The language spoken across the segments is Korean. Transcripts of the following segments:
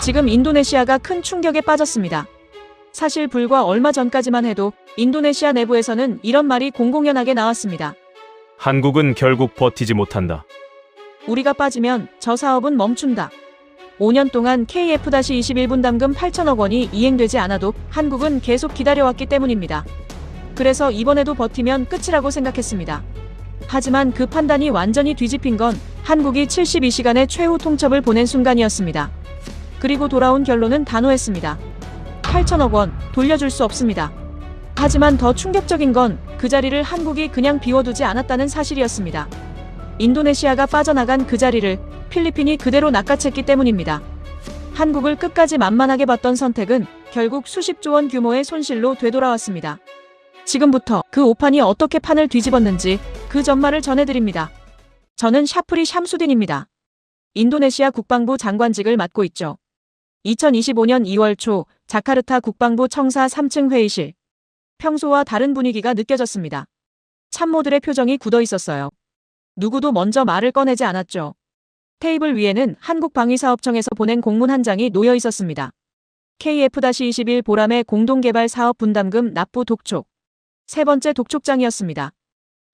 지금 인도네시아가 큰 충격에 빠졌습니다. 사실 불과 얼마 전까지만 해도 인도네시아 내부에서는 이런 말이 공공연하게 나왔습니다. 한국은 결국 버티지 못한다. 우리가 빠지면 저 사업은 멈춘다. 5년 동안 KF-21 분담금 8천억 원이 이행되지 않아도 한국은 계속 기다려왔기 때문입니다. 그래서 이번에도 버티면 끝이라고 생각했습니다. 하지만 그 판단이 완전히 뒤집힌 건 한국이 72시간의 최후 통첩을 보낸 순간이었습니다. 그리고 돌아온 결론은 단호했습니다. 8천억 원 돌려줄 수 없습니다. 하지만 더 충격적인 건 그 자리를 한국이 그냥 비워두지 않았다는 사실이었습니다. 인도네시아가 빠져나간 그 자리를 필리핀이 그대로 낚아챘기 때문입니다. 한국을 끝까지 만만하게 봤던 선택은 결국 수십조 원 규모의 손실로 되돌아왔습니다. 지금부터 그 오판이 어떻게 판을 뒤집었는지 그 전말을 전해드립니다. 저는 샤프리 샴수딘입니다. 인도네시아 국방부 장관직을 맡고 있죠. 2025년 2월 초 자카르타 국방부 청사 3층 회의실. 평소와 다른 분위기가 느껴졌습니다. 참모들의 표정이 굳어 있었어요. 누구도 먼저 말을 꺼내지 않았죠. 테이블 위에는 한국방위사업청에서 보낸 공문 한 장이 놓여 있었습니다. KF-21 보람의 공동개발 사업 분담금 납부 독촉. 세 번째 독촉장이었습니다.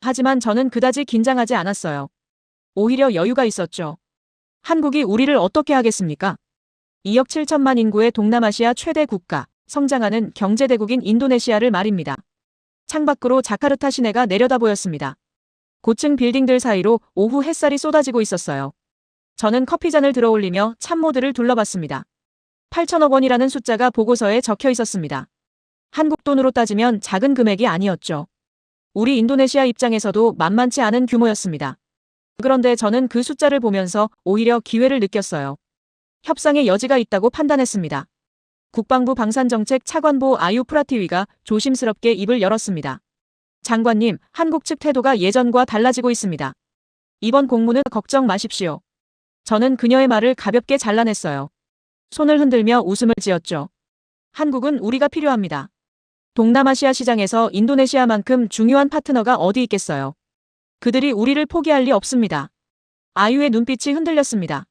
하지만 저는 그다지 긴장하지 않았어요. 오히려 여유가 있었죠. 한국이 우리를 어떻게 하겠습니까? 2억 7천만 인구의 동남아시아 최대 국가, 성장하는 경제대국인 인도네시아를 말입니다. 창밖으로 자카르타 시내가 내려다 보였습니다. 고층 빌딩들 사이로 오후 햇살이 쏟아지고 있었어요. 저는 커피잔을 들어올리며 참모들을 둘러봤습니다. 8천억 원이라는 숫자가 보고서에 적혀 있었습니다. 한국 돈으로 따지면 작은 금액이 아니었죠. 우리 인도네시아 입장에서도 만만치 않은 규모였습니다. 그런데 저는 그 숫자를 보면서 오히려 기회를 느꼈어요. 협상의 여지가 있다고 판단했습니다. 국방부 방산정책 차관보 아유 프라티위가 조심스럽게 입을 열었습니다. 장관님, 한국 측 태도가 예전과 달라지고 있습니다. 이번 공문은 걱정 마십시오. 저는 그녀의 말을 가볍게 잘라냈어요. 손을 흔들며 웃음을 지었죠. 한국은 우리가 필요합니다. 동남아시아 시장에서 인도네시아만큼 중요한 파트너가 어디 있겠어요. 그들이 우리를 포기할 리 없습니다. 아유의 눈빛이 흔들렸습니다.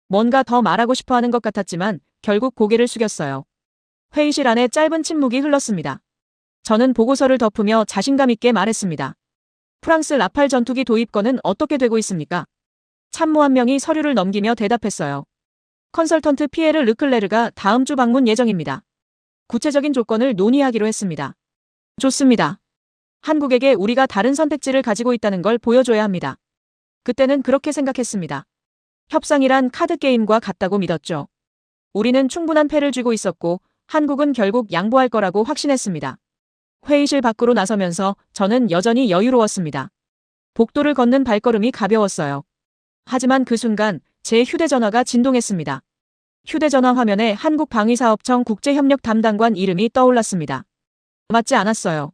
뭔가 더 말하고 싶어 하는 것 같았지만 결국 고개를 숙였어요. 회의실 안에 짧은 침묵이 흘렀습니다. 저는 보고서를 덮으며 자신감 있게 말했습니다. 프랑스 라팔 전투기 도입 건은 어떻게 되고 있습니까? 참모 한 명이 서류를 넘기며 대답했어요. 컨설턴트 피에르 르클레르가 다음 주 방문 예정입니다. 구체적인 조건을 논의하기로 했습니다. 좋습니다. 한국에게 우리가 다른 선택지를 가지고 있다는 걸 보여줘야 합니다. 그때는 그렇게 생각했습니다. 협상이란 카드게임과 같다고 믿었죠. 우리는 충분한 패를 쥐고 있었고 한국은 결국 양보할 거라고 확신했습니다. 회의실 밖으로 나서면서 저는 여전히 여유로웠습니다. 복도를 걷는 발걸음이 가벼웠어요. 하지만 그 순간 제 휴대전화가 진동했습니다. 휴대전화 화면에 한국방위사업청 국제협력 담당관 이름이 떠올랐습니다. 맞지 않았어요.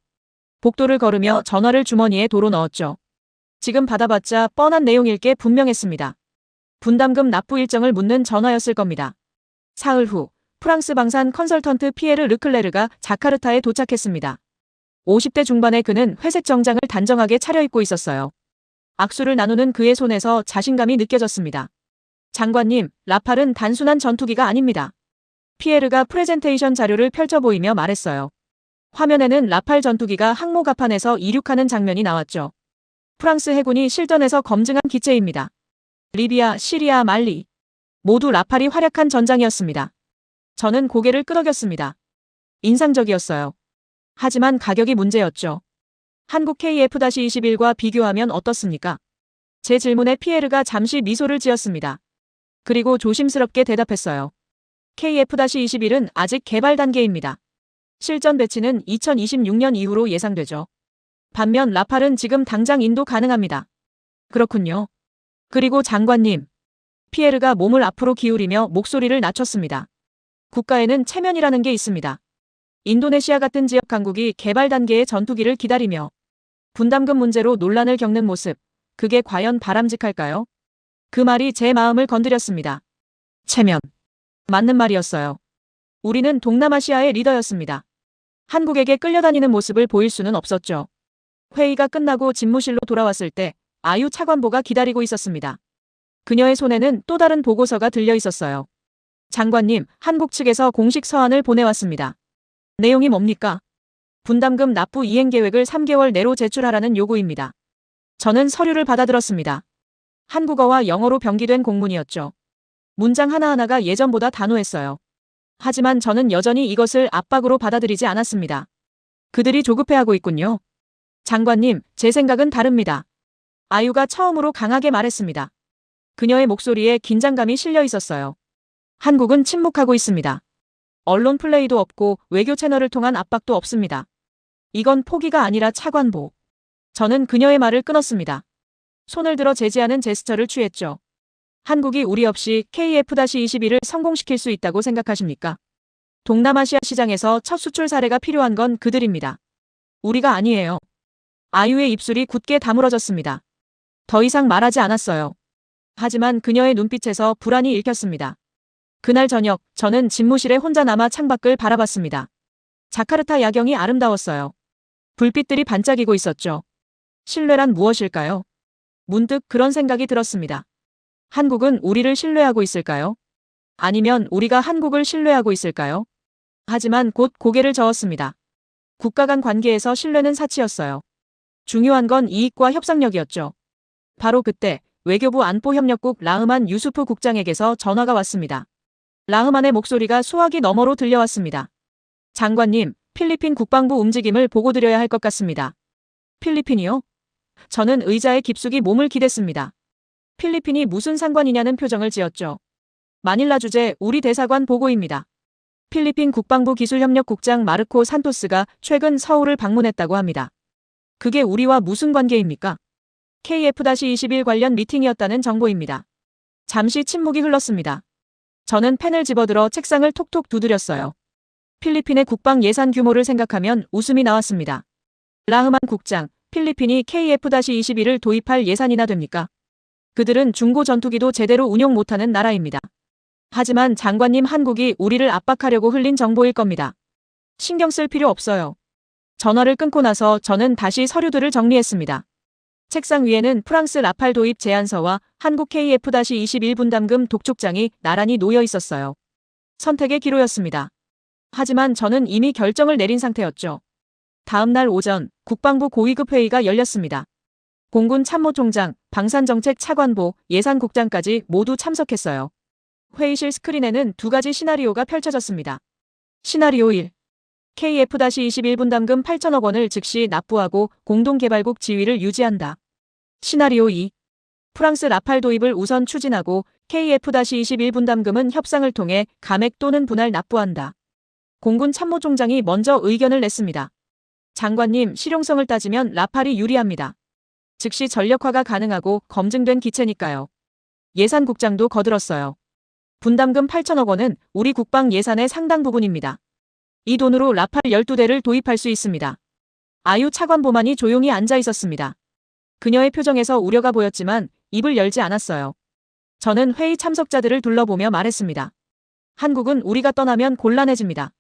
복도를 걸으며 전화를 주머니에 도로 넣었죠. 지금 받아봤자 뻔한 내용일 게 분명했습니다. 분담금 납부 일정을 묻는 전화였을 겁니다. 사흘 후 프랑스 방산 컨설턴트 피에르 르클레르가 자카르타에 도착했습니다. 50대 중반의 그는 회색 정장을 단정하게 차려입고 있었어요. 악수를 나누는 그의 손에서 자신감이 느껴졌습니다. 장관님, 라팔은 단순한 전투기가 아닙니다. 피에르가 프레젠테이션 자료를 펼쳐 보이며 말했어요. 화면에는 라팔 전투기가 항모 갑판에서 이륙하는 장면이 나왔죠. 프랑스 해군이 실전에서 검증한 기체입니다. 리비아, 시리아, 말리. 모두 라팔이 활약한 전장이었습니다. 저는 고개를 끄덕였습니다. 인상적이었어요. 하지만 가격이 문제였죠. 한국 KF-21과 비교하면 어떻습니까? 제 질문에 피에르가 잠시 미소를 지었습니다. 그리고 조심스럽게 대답했어요. KF-21은 아직 개발 단계입니다. 실전 배치는 2026년 이후로 예상되죠. 반면 라팔은 지금 당장 인도 가능합니다. 그렇군요. 그리고 장관님. 피에르가 몸을 앞으로 기울이며 목소리를 낮췄습니다. 국가에는 체면이라는 게 있습니다. 인도네시아 같은 지역 강국이 개발 단계의 전투기를 기다리며 분담금 문제로 논란을 겪는 모습, 그게 과연 바람직할까요? 그 말이 제 마음을 건드렸습니다. 체면. 맞는 말이었어요. 우리는 동남아시아의 리더였습니다. 한국에게 끌려다니는 모습을 보일 수는 없었죠. 회의가 끝나고 집무실로 돌아왔을 때 아유 차관보가 기다리고 있었습니다. 그녀의 손에는 또 다른 보고서가 들려 있었어요. 장관님, 한국 측에서 공식 서한을 보내왔습니다. 내용이 뭡니까? 분담금 납부 이행 계획을 3개월 내로 제출하라는 요구입니다. 저는 서류를 받아들었습니다. 한국어와 영어로 병기된 공문이었죠. 문장 하나하나가 예전보다 단호했어요. 하지만 저는 여전히 이것을 압박으로 받아들이지 않았습니다. 그들이 조급해하고 있군요. 장관님, 제 생각은 다릅니다. 아유가 처음으로 강하게 말했습니다. 그녀의 목소리에 긴장감이 실려 있었어요. 한국은 침묵하고 있습니다. 언론 플레이도 없고 외교 채널을 통한 압박도 없습니다. 이건 포기가 아니라 차관보. 저는 그녀의 말을 끊었습니다. 손을 들어 제지하는 제스처를 취했죠. 한국이 우리 없이 KF-21을 성공시킬 수 있다고 생각하십니까? 동남아시아 시장에서 첫 수출 사례가 필요한 건 그들입니다. 우리가 아니에요. 아유의 입술이 굳게 다물어졌습니다. 더 이상 말하지 않았어요. 하지만 그녀의 눈빛에서 불안이 읽혔습니다. 그날 저녁, 저는 집무실에 혼자 남아 창밖을 바라봤습니다. 자카르타 야경이 아름다웠어요. 불빛들이 반짝이고 있었죠. 신뢰란 무엇일까요? 문득 그런 생각이 들었습니다. 한국은 우리를 신뢰하고 있을까요? 아니면 우리가 한국을 신뢰하고 있을까요? 하지만 곧 고개를 저었습니다. 국가 간 관계에서 신뢰는 사치였어요. 중요한 건 이익과 협상력이었죠. 바로 그때 외교부 안보협력국 라흐만 유수프 국장에게서 전화가 왔습니다. 라흐만의 목소리가 수화기 너머로 들려왔습니다. 장관님, 필리핀 국방부 움직임을 보고드려야 할 것 같습니다. 필리핀이요? 저는 의자에 깊숙이 몸을 기댔습니다. 필리핀이 무슨 상관이냐는 표정을 지었죠. 마닐라 주재 우리 대사관 보고입니다. 필리핀 국방부 기술협력국장 마르코 산토스가 최근 서울을 방문했다고 합니다. 그게 우리와 무슨 관계입니까? KF-21 관련 미팅이었다는 정보입니다. 잠시 침묵이 흘렀습니다. 저는 펜을 집어들어 책상을 톡톡 두드렸어요. 필리핀의 국방 예산 규모를 생각하면 웃음이 나왔습니다. 라흐만 국장, 필리핀이 KF-21을 도입할 예산이나 됩니까? 그들은 중고 전투기도 제대로 운용 못하는 나라입니다. 하지만 장관님, 한국이 우리를 압박하려고 흘린 정보일 겁니다. 신경 쓸 필요 없어요. 전화를 끊고 나서 저는 다시 서류들을 정리했습니다. 책상 위에는 프랑스 라팔 도입 제안서와 한국 KF-21 분담금 독촉장이 나란히 놓여 있었어요. 선택의 기로였습니다. 하지만 저는 이미 결정을 내린 상태였죠. 다음 날 오전 국방부 고위급 회의가 열렸습니다. 공군 참모총장, 방산정책 차관보, 예산국장까지 모두 참석했어요. 회의실 스크린에는 두 가지 시나리오가 펼쳐졌습니다. 시나리오 1. KF-21 분담금 8천억 원을 즉시 납부하고 공동개발국 지위를 유지한다. 시나리오 2. 프랑스 라팔 도입을 우선 추진하고 KF-21 분담금은 협상을 통해 감액 또는 분할 납부한다. 공군 참모총장이 먼저 의견을 냈습니다. 장관님, 실용성을 따지면 라팔이 유리합니다. 즉시 전력화가 가능하고 검증된 기체니까요. 예산국장도 거들었어요. 분담금 8천억 원은 우리 국방 예산의 상당 부분입니다. 이 돈으로 라팔 12대를 도입할 수 있습니다. 아유 차관보만이 조용히 앉아 있었습니다. 그녀의 표정에서 우려가 보였지만 입을 열지 않았어요. 저는 회의 참석자들을 둘러보며 말했습니다. 한국은 우리가 떠나면 곤란해집니다.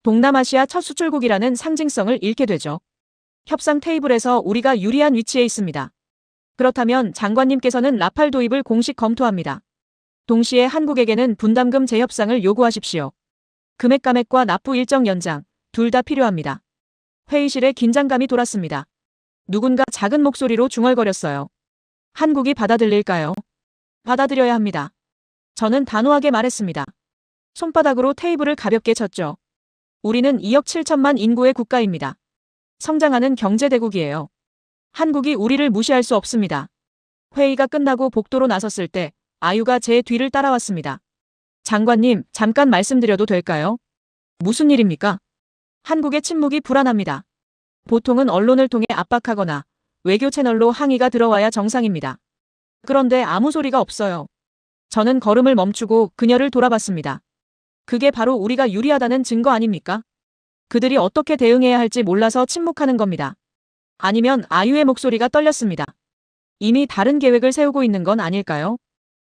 동남아시아 첫 수출국이라는 상징성을 잃게 되죠. 협상 테이블에서 우리가 유리한 위치에 있습니다. 그렇다면 장관님께서는 라팔 도입을 공식 검토합니다. 동시에 한국에게는 분담금 재협상을 요구하십시오. 금액 감액과 납부 일정 연장, 둘 다 필요합니다. 회의실에 긴장감이 돌았습니다. 누군가 작은 목소리로 중얼거렸어요. 한국이 받아들일까요? 받아들여야 합니다. 저는 단호하게 말했습니다. 손바닥으로 테이블을 가볍게 쳤죠. 우리는 2억 7천만 인구의 국가입니다. 성장하는 경제대국이에요. 한국이 우리를 무시할 수 없습니다. 회의가 끝나고 복도로 나섰을 때 아유가 제 뒤를 따라왔습니다. 장관님, 잠깐 말씀드려도 될까요? 무슨 일입니까? 한국의 침묵이 불안합니다. 보통은 언론을 통해 압박하거나 외교 채널로 항의가 들어와야 정상입니다. 그런데 아무 소리가 없어요. 저는 걸음을 멈추고 그녀를 돌아봤습니다. 그게 바로 우리가 유리하다는 증거 아닙니까? 그들이 어떻게 대응해야 할지 몰라서 침묵하는 겁니다. 아니면 아유의 목소리가 떨렸습니다. 이미 다른 계획을 세우고 있는 건 아닐까요?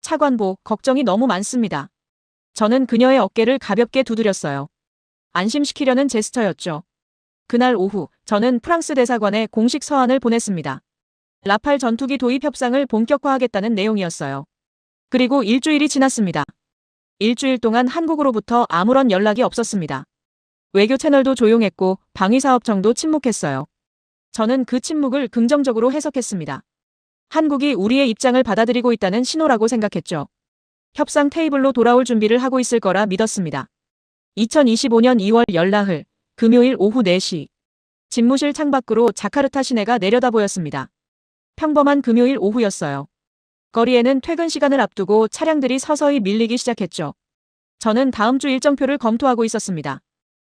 차관보, 걱정이 너무 많습니다. 저는 그녀의 어깨를 가볍게 두드렸어요. 안심시키려는 제스처였죠. 그날 오후 저는 프랑스 대사관에 공식 서한을 보냈습니다. 라팔 전투기 도입 협상을 본격화하겠다는 내용이었어요. 그리고 일주일이 지났습니다. 일주일 동안 한국으로부터 아무런 연락이 없었습니다. 외교 채널도 조용했고 방위사업청도 침묵했어요. 저는 그 침묵을 긍정적으로 해석했습니다. 한국이 우리의 입장을 받아들이고 있다는 신호라고 생각했죠. 협상 테이블로 돌아올 준비를 하고 있을 거라 믿었습니다. 2025년 2월 열나흘 금요일 오후 4시 집무실 창밖으로 자카르타 시내가 내려다 보였습니다. 평범한 금요일 오후였어요. 거리에는 퇴근 시간을 앞두고 차량들이 서서히 밀리기 시작했죠. 저는 다음 주 일정표를 검토하고 있었습니다.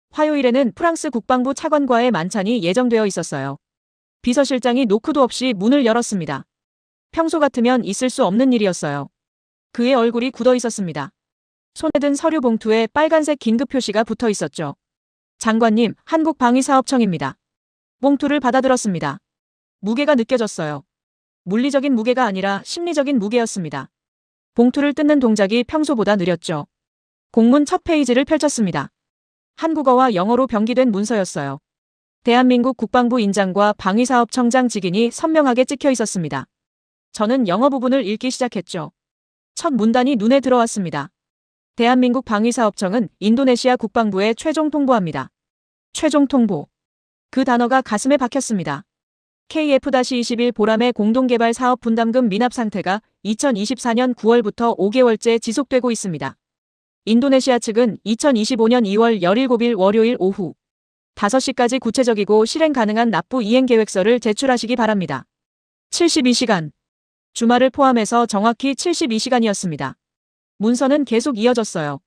화요일에는 프랑스 국방부 차관과의 만찬이 예정되어 있었어요. 비서실장이 노크도 없이 문을 열었습니다. 평소 같으면 있을 수 없는 일이었어요. 그의 얼굴이 굳어 있었습니다. 손에 든 서류 봉투에 빨간색 긴급 표시가 붙어 있었죠. 장관님, 한국방위사업청입니다. 봉투를 받아들었습니다. 무게가 느껴졌어요. 물리적인 무게가 아니라 심리적인 무게였습니다. 봉투를 뜯는 동작이 평소보다 느렸죠. 공문 첫 페이지를 펼쳤습니다. 한국어와 영어로 병기된 문서였어요. 대한민국 국방부 인장과 방위사업청장 직인이 선명하게 찍혀 있었습니다. 저는 영어 부분을 읽기 시작했죠. 첫 문단이 눈에 들어왔습니다. 대한민국 방위사업청은 인도네시아 국방부에 최종 통보합니다. 최종 통보. 그 단어가 가슴에 박혔습니다. KF-21 보람의 공동개발 사업 분담금 미납 상태가 2024년 9월부터 5개월째 지속되고 있습니다. 인도네시아 측은 2025년 2월 17일 월요일 오후 5시까지 구체적이고 실행 가능한 납부 이행 계획서를 제출하시기 바랍니다. 72시간. 주말을 포함해서 정확히 72시간이었습니다. 문서는 계속 이어졌어요.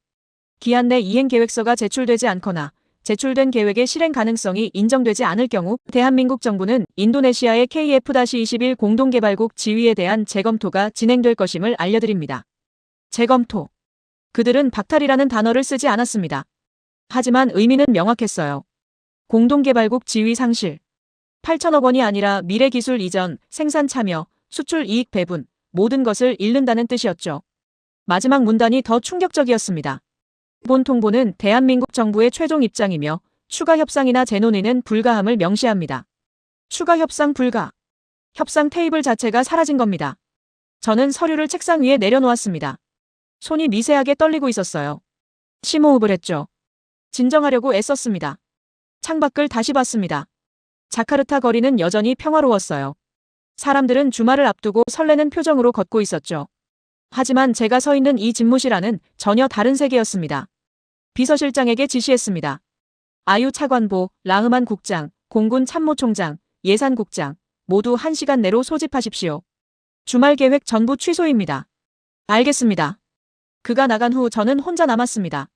기한 내 이행 계획서가 제출되지 않거나 제출된 계획의 실행 가능성이 인정되지 않을 경우 대한민국 정부는 인도네시아의 KF-21 공동개발국 지위에 대한 재검토가 진행될 것임을 알려드립니다. 재검토. 그들은 박탈이라는 단어를 쓰지 않았습니다. 하지만 의미는 명확했어요. 공동개발국 지위 상실. 8천억 원이 아니라 미래기술 이전, 생산 참여, 수출 이익 배분, 모든 것을 잃는다는 뜻이었죠. 마지막 문단이 더 충격적이었습니다. 본 통보는 대한민국 정부의 최종 입장이며 추가 협상이나 재논의는 불가함을 명시합니다. 추가 협상 불가. 협상 테이블 자체가 사라진 겁니다. 저는 서류를 책상 위에 내려놓았습니다. 손이 미세하게 떨리고 있었어요. 심호흡을 했죠. 진정하려고 애썼습니다. 창밖을 다시 봤습니다. 자카르타 거리는 여전히 평화로웠어요. 사람들은 주말을 앞두고 설레는 표정으로 걷고 있었죠. 하지만 제가 서 있는 이 집무실 안은 전혀 다른 세계였습니다. 비서실장에게 지시했습니다. 아유 차관보, 라흐만 국장, 공군 참모총장, 예산국장 모두 1시간 내로 소집하십시오. 주말 계획 전부 취소입니다. 알겠습니다. 그가 나간 후 저는 혼자 남았습니다.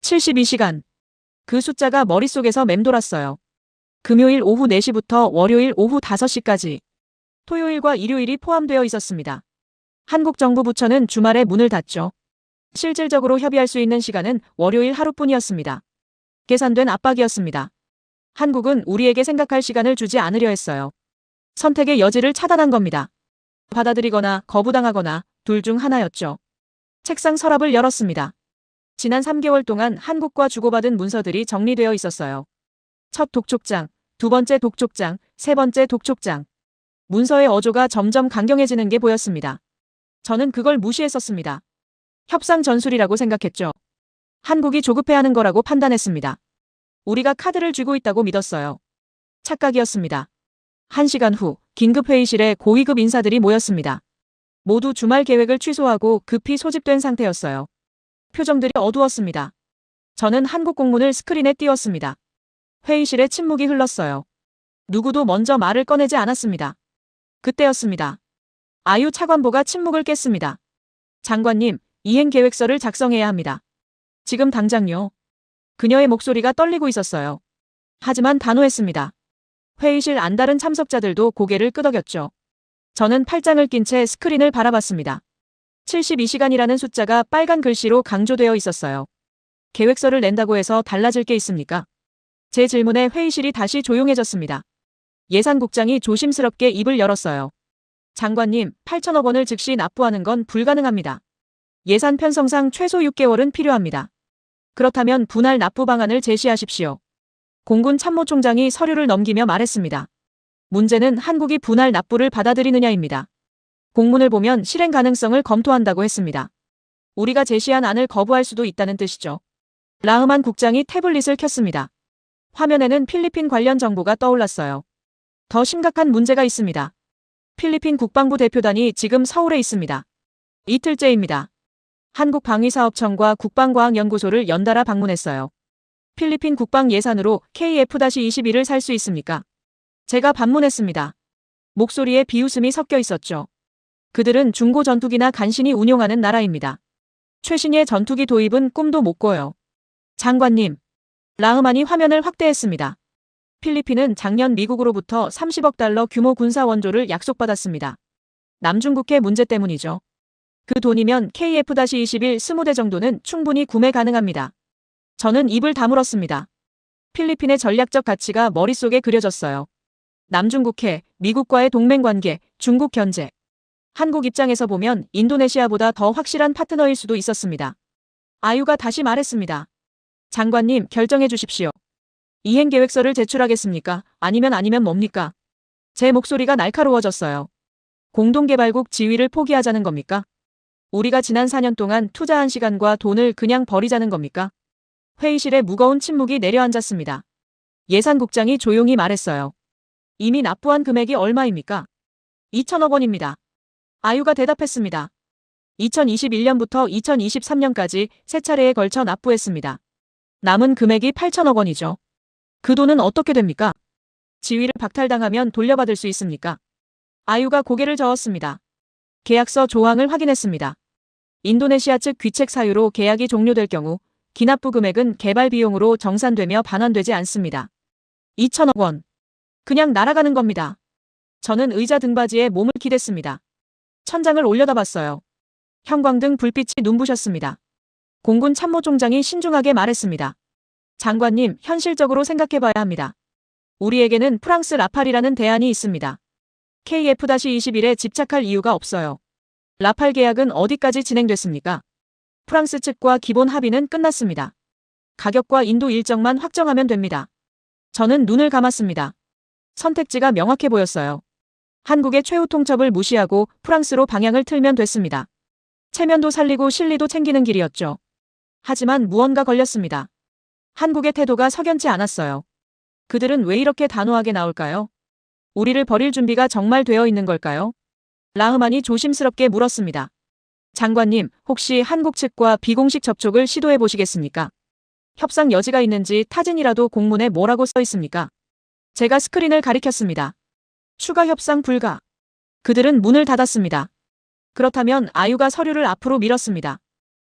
72시간. 그 숫자가 머릿속에서 맴돌았어요. 금요일 오후 4시부터 월요일 오후 5시까지. 토요일과 일요일이 포함되어 있었습니다. 한국 정부 부처는 주말에 문을 닫죠. 실질적으로 협의할 수 있는 시간은 월요일 하루뿐이었습니다. 계산된 압박이었습니다. 한국은 우리에게 생각할 시간을 주지 않으려 했어요. 선택의 여지를 차단한 겁니다. 받아들이거나 거부당하거나 둘 중 하나였죠. 책상 서랍을 열었습니다. 지난 3개월 동안 한국과 주고받은 문서들이 정리되어 있었어요. 첫 독촉장, 두 번째 독촉장, 세 번째 독촉장. 문서의 어조가 점점 강경해지는 게 보였습니다. 저는 그걸 무시했었습니다. 협상 전술이라고 생각했죠. 한국이 조급해하는 거라고 판단했습니다. 우리가 카드를 쥐고 있다고 믿었어요. 착각이었습니다. 1시간 후 긴급회의실에 고위급 인사들이 모였습니다. 모두 주말 계획을 취소하고 급히 소집된 상태였어요. 표정들이 어두웠습니다. 저는 한국 공문을 스크린에 띄웠습니다. 회의실에 침묵이 흘렀어요. 누구도 먼저 말을 꺼내지 않았습니다. 그때였습니다. 아유 차관보가 침묵을 깼습니다. 장관님, 이행 계획서를 작성해야 합니다. 지금 당장요. 그녀의 목소리가 떨리고 있었어요. 하지만 단호했습니다. 회의실 안다른 참석자들도 고개를 끄덕였죠. 저는 팔짱을 낀 채 스크린을 바라봤습니다. 72시간이라는 숫자가 빨간 글씨로 강조되어 있었어요. 계획서를 낸다고 해서 달라질 게 있습니까? 제 질문에 회의실이 다시 조용해졌습니다. 예산국장이 조심스럽게 입을 열었어요. 장관님, 8천억 원을 즉시 납부하는 건 불가능합니다. 예산 편성상 최소 6개월은 필요합니다. 그렇다면 분할 납부 방안을 제시하십시오. 공군 참모총장이 서류를 넘기며 말했습니다. 문제는 한국이 분할 납부를 받아들이느냐입니다. 공문을 보면 실행 가능성을 검토한다고 했습니다. 우리가 제시한 안을 거부할 수도 있다는 뜻이죠. 라흐만 국장이 태블릿을 켰습니다. 화면에는 필리핀 관련 정보가 떠올랐어요. 더 심각한 문제가 있습니다. 필리핀 국방부 대표단이 지금 서울에 있습니다. 이틀째입니다. 한국방위사업청과 국방과학연구소를 연달아 방문했어요. 필리핀 국방 예산으로 KF-21을 살 수 있습니까? 제가 반문했습니다. 목소리에 비웃음이 섞여 있었죠. 그들은 중고 전투기나 간신히 운용하는 나라입니다. 최신의 전투기 도입은 꿈도 못 꿔요. 장관님. 라흐만이 화면을 확대했습니다. 필리핀은 작년 미국으로부터 30억 달러 규모 군사 원조를 약속받았습니다. 남중국해 문제 때문이죠. 그 돈이면 KF-21 20대 정도는 충분히 구매 가능합니다. 저는 입을 다물었습니다. 필리핀의 전략적 가치가 머릿속에 그려졌어요. 남중국해, 미국과의 동맹관계, 중국 견제. 한국 입장에서 보면 인도네시아보다 더 확실한 파트너일 수도 있었습니다. 아유가 다시 말했습니다. 장관님, 결정해 주십시오. 이행계획서를 제출하겠습니까? 아니면 뭡니까? 제 목소리가 날카로워졌어요. 공동개발국 지위를 포기하자는 겁니까? 우리가 지난 4년 동안 투자한 시간과 돈을 그냥 버리자는 겁니까? 회의실에 무거운 침묵이 내려앉았습니다. 예산국장이 조용히 말했어요. 이미 납부한 금액이 얼마입니까? 2천억 원입니다. 아유가 대답했습니다. 2021년부터 2023년까지 세 차례에 걸쳐 납부했습니다. 남은 금액이 8천억 원이죠. 그 돈은 어떻게 됩니까? 지위를 박탈당하면 돌려받을 수 있습니까? 아유가 고개를 저었습니다. 계약서 조항을 확인했습니다. 인도네시아 측 귀책 사유로 계약이 종료될 경우 기납부 금액은 개발 비용으로 정산되며 반환되지 않습니다. 2천억 원. 그냥 날아가는 겁니다. 저는 의자 등받이에 몸을 기댔습니다. 천장을 올려다봤어요. 형광등 불빛이 눈부셨습니다. 공군 참모총장이 신중하게 말했습니다. 장관님, 현실적으로 생각해봐야 합니다. 우리에게는 프랑스 라팔이라는 대안이 있습니다. KF-21에 집착할 이유가 없어요. 라팔 계약은 어디까지 진행됐습니까? 프랑스 측과 기본 합의는 끝났습니다. 가격과 인도 일정만 확정하면 됩니다. 저는 눈을 감았습니다. 선택지가 명확해 보였어요. 한국의 최후 통첩을 무시하고 프랑스로 방향을 틀면 됐습니다. 체면도 살리고 실리도 챙기는 길이었죠. 하지만 무언가 걸렸습니다. 한국의 태도가 석연치 않았어요. 그들은 왜 이렇게 단호하게 나올까요? 우리를 버릴 준비가 정말 되어 있는 걸까요? 라흐만이 조심스럽게 물었습니다. 장관님, 혹시 한국 측과 비공식 접촉을 시도해 보시겠습니까? 협상 여지가 있는지 타진이라도 공문에 뭐라고 써 있습니까? 제가 스크린을 가리켰습니다. 추가 협상 불가. 그들은 문을 닫았습니다. 그렇다면 아유가 서류를 앞으로 밀었습니다.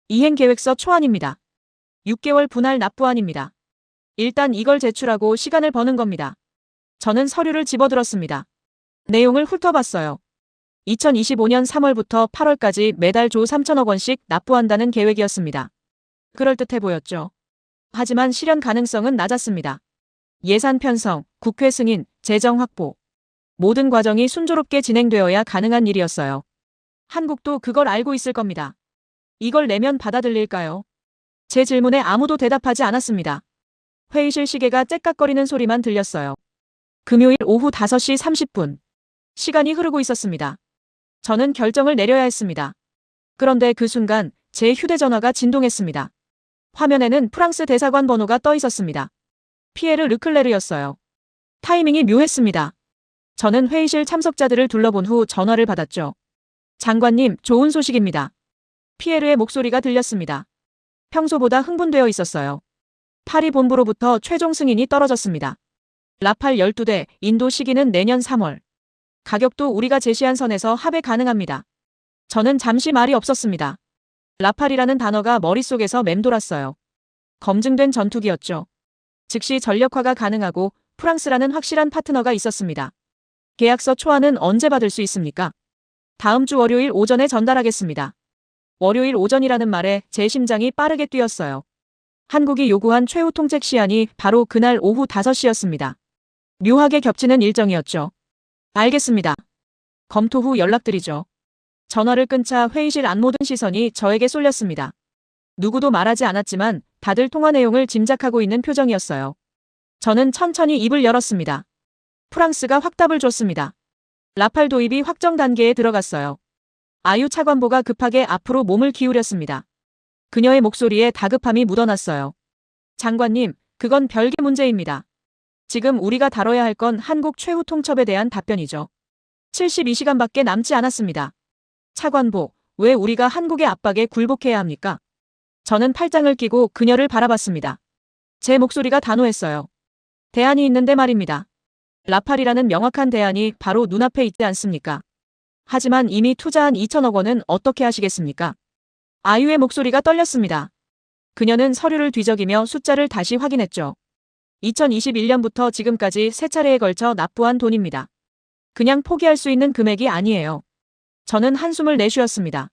이행계획서 초안입니다. 6개월 분할 납부안입니다. 일단 이걸 제출하고 시간을 버는 겁니다. 저는 서류를 집어들었습니다. 내용을 훑어봤어요. 2025년 3월부터 8월까지 매달 조 3천억 원씩 납부한다는 계획이었습니다. 그럴듯해 보였죠. 하지만 실현 가능성은 낮았습니다. 예산 편성, 국회 승인, 재정 확보. 모든 과정이 순조롭게 진행되어야 가능한 일이었어요. 한국도 그걸 알고 있을 겁니다. 이걸 내면 받아들일까요? 제 질문에 아무도 대답하지 않았습니다. 회의실 시계가 째깍거리는 소리만 들렸어요. 금요일 오후 5시 30분. 시간이 흐르고 있었습니다. 저는 결정을 내려야 했습니다. 그런데 그 순간 제 휴대전화가 진동했습니다. 화면에는 프랑스 대사관 번호가 떠 있었습니다. 피에르 르클레르였어요. 타이밍이 묘했습니다. 저는 회의실 참석자들을 둘러본 후 전화를 받았죠. 장관님, 좋은 소식입니다. 피에르의 목소리가 들렸습니다. 평소보다 흥분되어 있었어요. 파리 본부로부터 최종 승인이 떨어졌습니다. 라팔 12대, 인도 시기는 내년 3월. 가격도 우리가 제시한 선에서 합의 가능합니다. 저는 잠시 말이 없었습니다. 라팔이라는 단어가 머릿속에서 맴돌았어요. 검증된 전투기였죠. 즉시 전력화가 가능하고 프랑스라는 확실한 파트너가 있었습니다. 계약서 초안은 언제 받을 수 있습니까? 다음 주 월요일 오전에 전달하겠습니다. 월요일 오전이라는 말에 제 심장이 빠르게 뛰었어요. 한국이 요구한 최후 통책 시한이 바로 그날 오후 5시였습니다. 묘하게 겹치는 일정이었죠. 알겠습니다. 검토 후 연락드리죠. 전화를 끊자 회의실 안 모든 시선이 저에게 쏠렸습니다. 누구도 말하지 않았지만 다들 통화 내용을 짐작하고 있는 표정이었어요. 저는 천천히 입을 열었습니다. 프랑스가 확답을 줬습니다. 라팔 도입이 확정 단계에 들어갔어요. 아유 차관보가 급하게 앞으로 몸을 기울였습니다. 그녀의 목소리에 다급함이 묻어났어요. 장관님, 그건 별개 문제입니다. 지금 우리가 다뤄야 할 건 한국 최후 통첩에 대한 답변이죠. 72시간밖에 남지 않았습니다. 차관보, 왜 우리가 한국의 압박에 굴복해야 합니까? 저는 팔짱을 끼고 그녀를 바라봤습니다. 제 목소리가 단호했어요. 대안이 있는데 말입니다. 라팔이라는 명확한 대안이 바로 눈앞에 있지 않습니까? 하지만 이미 투자한 2천억 원은 어떻게 하시겠습니까? 아유의 목소리가 떨렸습니다. 그녀는 서류를 뒤적이며 숫자를 다시 확인했죠. 2021년부터 지금까지 3차례에 걸쳐 납부한 돈입니다. 그냥 포기할 수 있는 금액이 아니에요. 저는 한숨을 내쉬었습니다.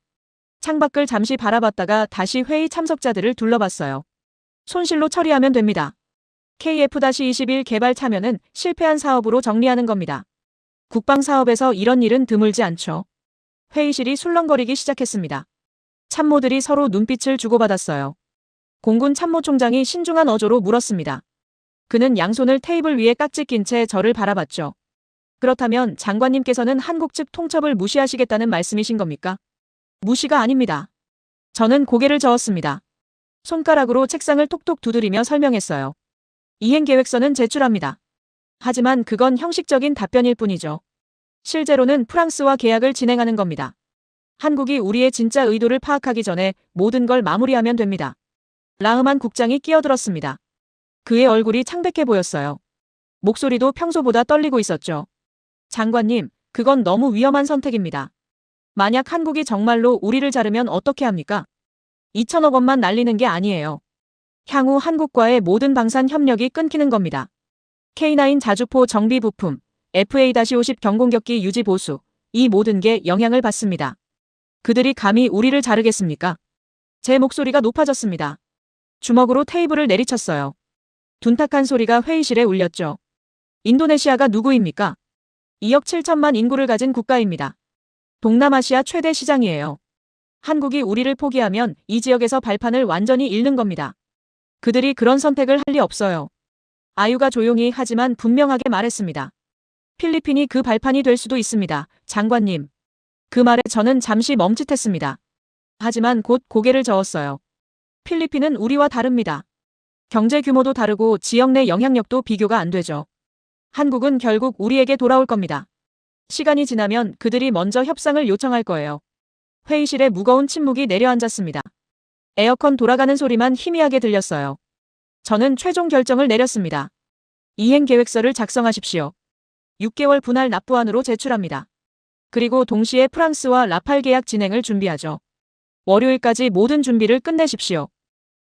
창밖을 잠시 바라봤다가 다시 회의 참석자들을 둘러봤어요. 손실로 처리하면 됩니다. KF-21 개발 참여는 실패한 사업으로 정리하는 겁니다. 국방 사업에서 이런 일은 드물지 않죠. 회의실이 술렁거리기 시작했습니다. 참모들이 서로 눈빛을 주고받았어요. 공군 참모총장이 신중한 어조로 물었습니다. 그는 양손을 테이블 위에 깍지 낀 채 저를 바라봤죠. 그렇다면 장관님께서는 한국 측 통첩을 무시하시겠다는 말씀이신 겁니까? 무시가 아닙니다. 저는 고개를 저었습니다. 손가락으로 책상을 톡톡 두드리며 설명했어요. 이행계획서는 제출합니다. 하지만 그건 형식적인 답변일 뿐이죠. 실제로는 프랑스와 계약을 진행하는 겁니다. 한국이 우리의 진짜 의도를 파악하기 전에 모든 걸 마무리하면 됩니다. 라흐만 국장이 끼어들었습니다. 그의 얼굴이 창백해 보였어요. 목소리도 평소보다 떨리고 있었죠. 장관님, 그건 너무 위험한 선택입니다. 만약 한국이 정말로 우리를 자르면 어떻게 합니까? 2천억 원만 날리는 게 아니에요. 향후 한국과의 모든 방산 협력이 끊기는 겁니다. K9 자주포 정비 부품, FA-50 경공격기 유지 보수, 이 모든 게 영향을 받습니다. 그들이 감히 우리를 자르겠습니까? 제 목소리가 높아졌습니다. 주먹으로 테이블을 내리쳤어요. 둔탁한 소리가 회의실에 울렸죠. 인도네시아가 누구입니까? 2억 7천만 인구를 가진 국가입니다. 동남아시아 최대 시장이에요. 한국이 우리를 포기하면 이 지역에서 발판을 완전히 잃는 겁니다. 그들이 그런 선택을 할 리 없어요. 아유가 조용히 하지만 분명하게 말했습니다. 필리핀이 그 발판이 될 수도 있습니다. 장관님. 그 말에 저는 잠시 멈칫했습니다. 하지만 곧 고개를 저었어요. 필리핀은 우리와 다릅니다. 경제 규모도 다르고 지역 내 영향력도 비교가 안 되죠. 한국은 결국 우리에게 돌아올 겁니다. 시간이 지나면 그들이 먼저 협상을 요청할 거예요. 회의실에 무거운 침묵이 내려앉았습니다. 에어컨 돌아가는 소리만 희미하게 들렸어요. 저는 최종 결정을 내렸습니다. 이행계획서를 작성하십시오. 6개월 분할 납부안으로 제출합니다. 그리고 동시에 프랑스와 라팔 계약 진행을 준비하죠. 월요일까지 모든 준비를 끝내십시오.